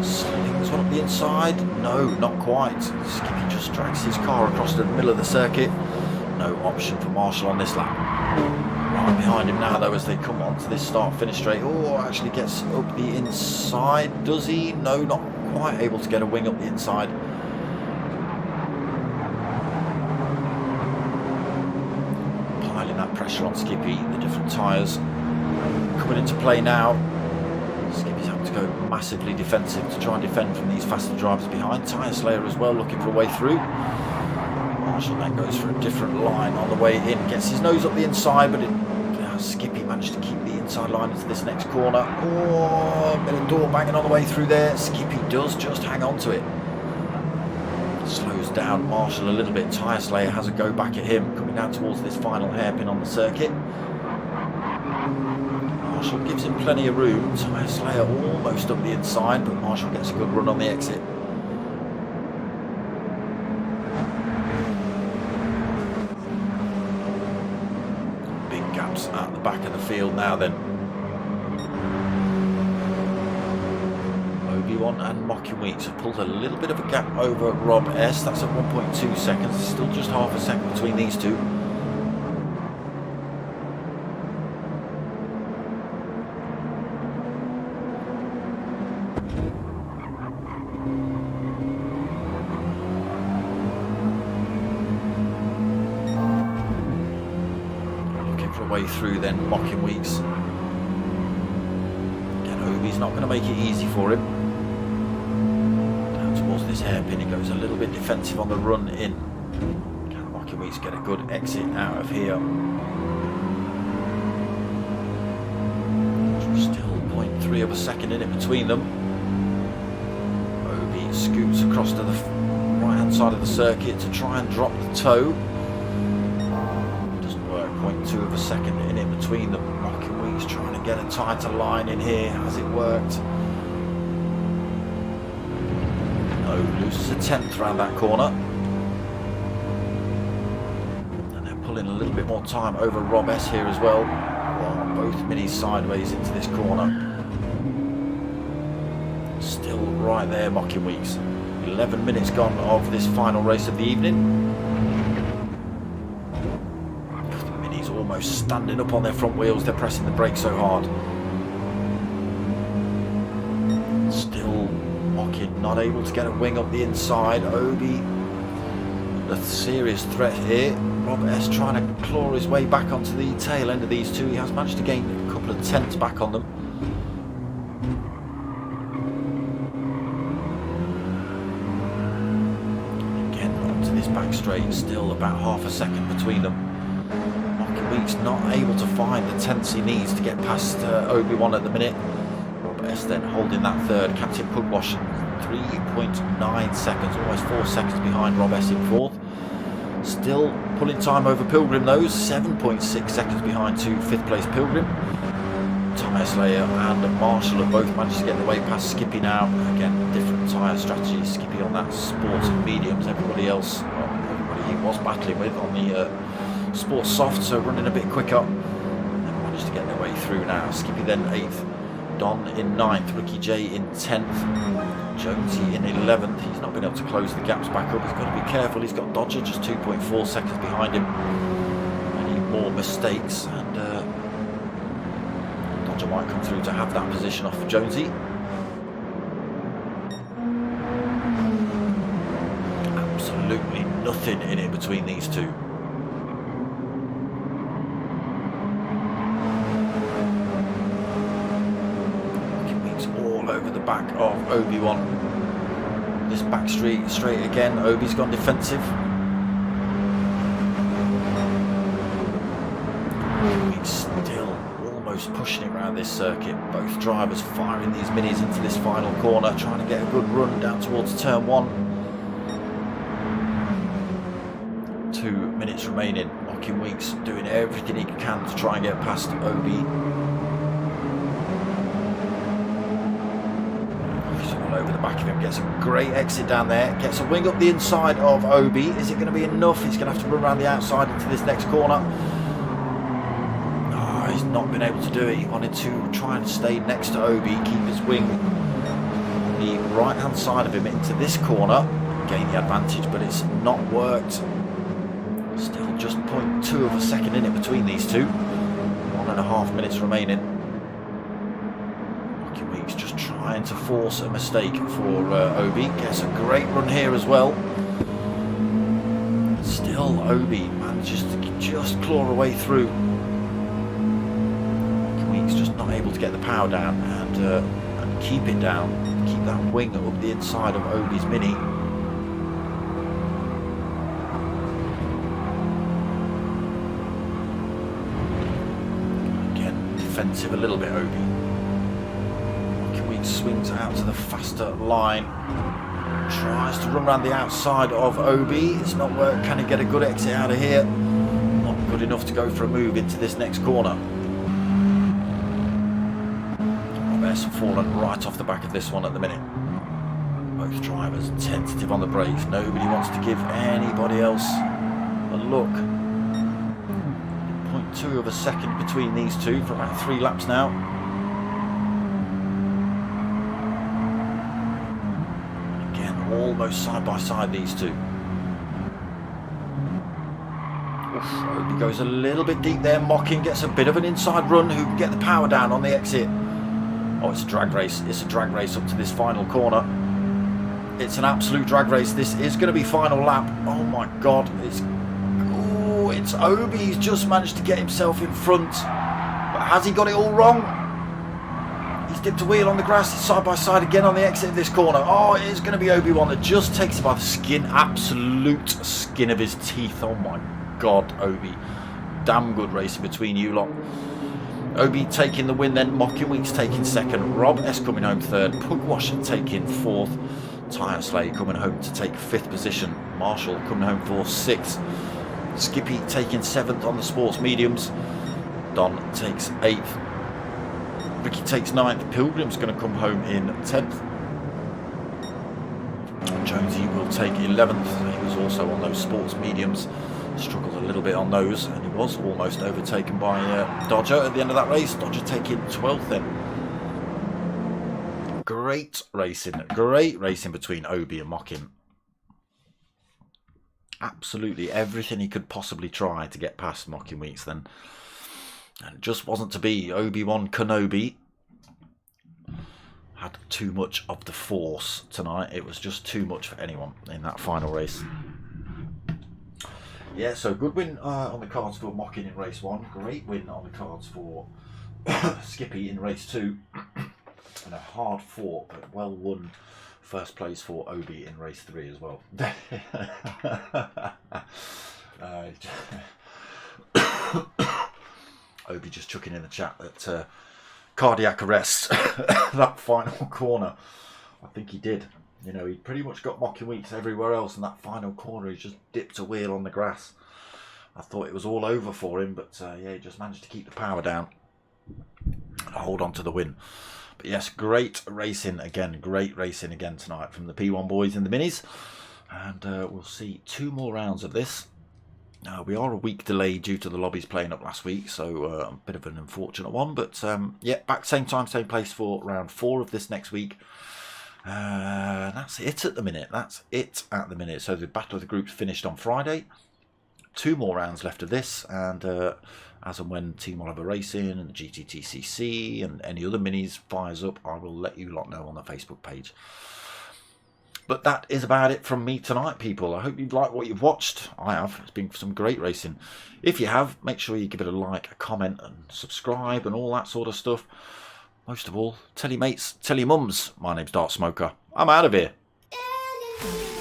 Slings one up the inside. No, not quite. Skippy just drags his car across the middle of the circuit. No option for Marshall on this lap. Right behind him now though as they come on to this start-finish straight. Oh, actually gets up the inside. Does he? No, not quite able to get a wing up the inside. Pressure on Skippy, the different tyres coming into play now. Skippy's having to go massively defensive to try and defend from these faster drivers behind. Tyre Slayer as well looking for a way through. Marshall then goes for a different line on the way in, gets his nose up the inside, but Skippy managed to keep the inside line into this next corner. Oh, a bit of door banging on the way through there. Skippy does just hang on to it. Slows down Marshall a little bit. Tyre Slayer has a go back at him, coming down towards this final hairpin on the circuit. Marshall gives him plenty of room. Tyre Slayer almost up the inside, but Marshall gets a good run on the exit. Big gaps at the back of the field now then. P1 and Mocking Weeks have pulled a little bit of a gap over Rob S. That's at 1.2 seconds. Still just half a second between these two. Looking for a way through then, Mocking Weeks. Again, Obi's not going to make it easy for him. This hairpin, he goes a little bit defensive on the run in. Can Mocking Weeks get a good exit out of here? Still 0.3 of a second in it between them. Obi scoots across to the right hand side of the circuit to try and drop the toe. Doesn't work. 0.2 of a second in it between them. Mocking Weeks trying to get a tighter line in here. Has it worked? Loses a 10th around that corner, and they're pulling a little bit more time over Rob S here as well. Both minis sideways into this corner. Still right there, Mocking Weeks. 11 minutes gone of this final race of the evening. The minis almost standing up on their front wheels. They're pressing the brakes so hard. Still Mocking not able to get a wing up the inside. Obi, a serious threat here. Rob S trying to claw his way back onto the tail end of these two. He has managed to gain a couple of tenths back on them. Again onto this back straight, still about half a second between them. Mocking Weeks not able to find the tenths he needs to get past Obi-Wan at the minute. S then holding that third. Captain Pugwash 3.9 seconds, almost 4 seconds behind Rob S in fourth. Still pulling time over Pilgrim though, 7.6 seconds behind to 5th place Pilgrim. Tyre Slayer and Marshall have both managed to get their way past Skippy now. Again, different tyre strategies. Skippy on that sports and mediums, everybody else, everybody he was battling with on the sports soft, so running a bit quicker. They've managed to get their way through now. Skippy then 8th. Don in 9th, Ricky J in 10th, Jonesy in 11th. He's not been able to close the gaps back up. He's got to be careful. He's got Dodger just 2.4 seconds behind him. Any more mistakes and Dodger might come through to have that position off Jonesy. Absolutely nothing in it between these two. Over the back of Obi-Wan. this back straight again. Obi's gone defensive. He's still almost pushing it around this circuit. Both drivers firing these minis into this final corner, trying to get a good run down towards turn 1. 2 minutes remaining. Mocking Weeks doing everything he can to try and get past Obi. He's all over the back of him. Gets a great exit down there. Gets a wing up the inside of Obi. Is it going to be enough? He's going to have to run around the outside into this next corner. Oh, he's not been able to do it. He wanted to try and stay next to Obi, keep his wing on the right hand side of him into this corner, gain the advantage, but it's not worked. Still just 0.2 of a second in it between these two. 1.5 minutes remaining. Mocking Weeks just trying to force a mistake for Obi. Gets a great run here as well. Still Obi manages to just claw away through. Mocking Weeks just not able to get the power down and keep it down. Keep that wing up the inside of Obi's Mini. Defensive a little bit, Obi. Mocking Weeks swings out to the faster line. Tries to run around the outside of Obi. It's not worked. Can he get a good exit out of here? Not good enough to go for a move into this next corner. There's fallen right off the back of this one at the minute. Both drivers tentative on the brakes. Nobody wants to give anybody else a look. 0.2 of a second between these two for about 3 laps now. Again, almost side by side, these two. Obi goes a little bit deep there. Mocking gets a bit of an inside run. Who can get the power down on the exit? Oh, it's a drag race. It's a drag race up to this final corner. It's an absolute drag race. This is going to be final lap. Oh my god, it's Obi. He's just managed to get himself in front, but has he got it all wrong? He's dipped a wheel on the grass. It's side by side again on the exit of this corner. Oh, it is going to be Obi-Wan that just takes it by the skin, absolute skin of his teeth. Oh my god, Obi, damn good racing between you lot. Obi taking the win then. Mocking Weeks taking second. Rob S coming home third. Pugwash taking fourth. Tyre Slay coming home to take 5th position. Marshall coming home for 6th. Skippy taking 7th on the sports mediums. Don takes 8th. Ricky takes 9th. Pilgrim's going to come home in 10th. Jonesy will take 11th. He was also on those sports mediums. Struggled a little bit on those, and he was almost overtaken by Dodger at the end of that race. Dodger taking 12th then. Great racing between Obi and Mocking. Absolutely everything he could possibly try to get past Mocking Weeks then. And it just wasn't to be. Obi-Wan Kenobi had too much of the force tonight. It was just too much for anyone in that final race. Yeah, so good win on the cards for Mocking in race 1. Great win on the cards for Skippy in race 2. And a hard fought but well won first place for Obi in race 3 as well. Obi just chucking in the chat that cardiac arrest that final corner. I think he did. You know, he pretty much got Mocking Weeks everywhere else in that final corner. He just dipped a wheel on the grass. I thought it was all over for him, but yeah, he just managed to keep the power down and hold on to the win. But yes, great racing again tonight from the P1 boys in the minis. And we'll see 2 more rounds of this. We are a week delayed due to the lobbies playing up last week, so a bit of an unfortunate one. But yeah, back same time, same place for round 4 of this next week. That's it at the minute. So the Battle of the Groups finished on Friday. 2 more rounds left of this, and as and when Team Oliver Racing and the GTTCC and any other minis fires up, I will let you lot know on the Facebook page. But that is about it from me tonight, people. I hope you've liked what you've watched. I have. It's been some great racing. If you have, make sure you give it a like, a comment, and subscribe and all that sort of stuff. Most of all, tell your mates, tell your mums. My name's Dark Smoker. I'm out of here. Bye.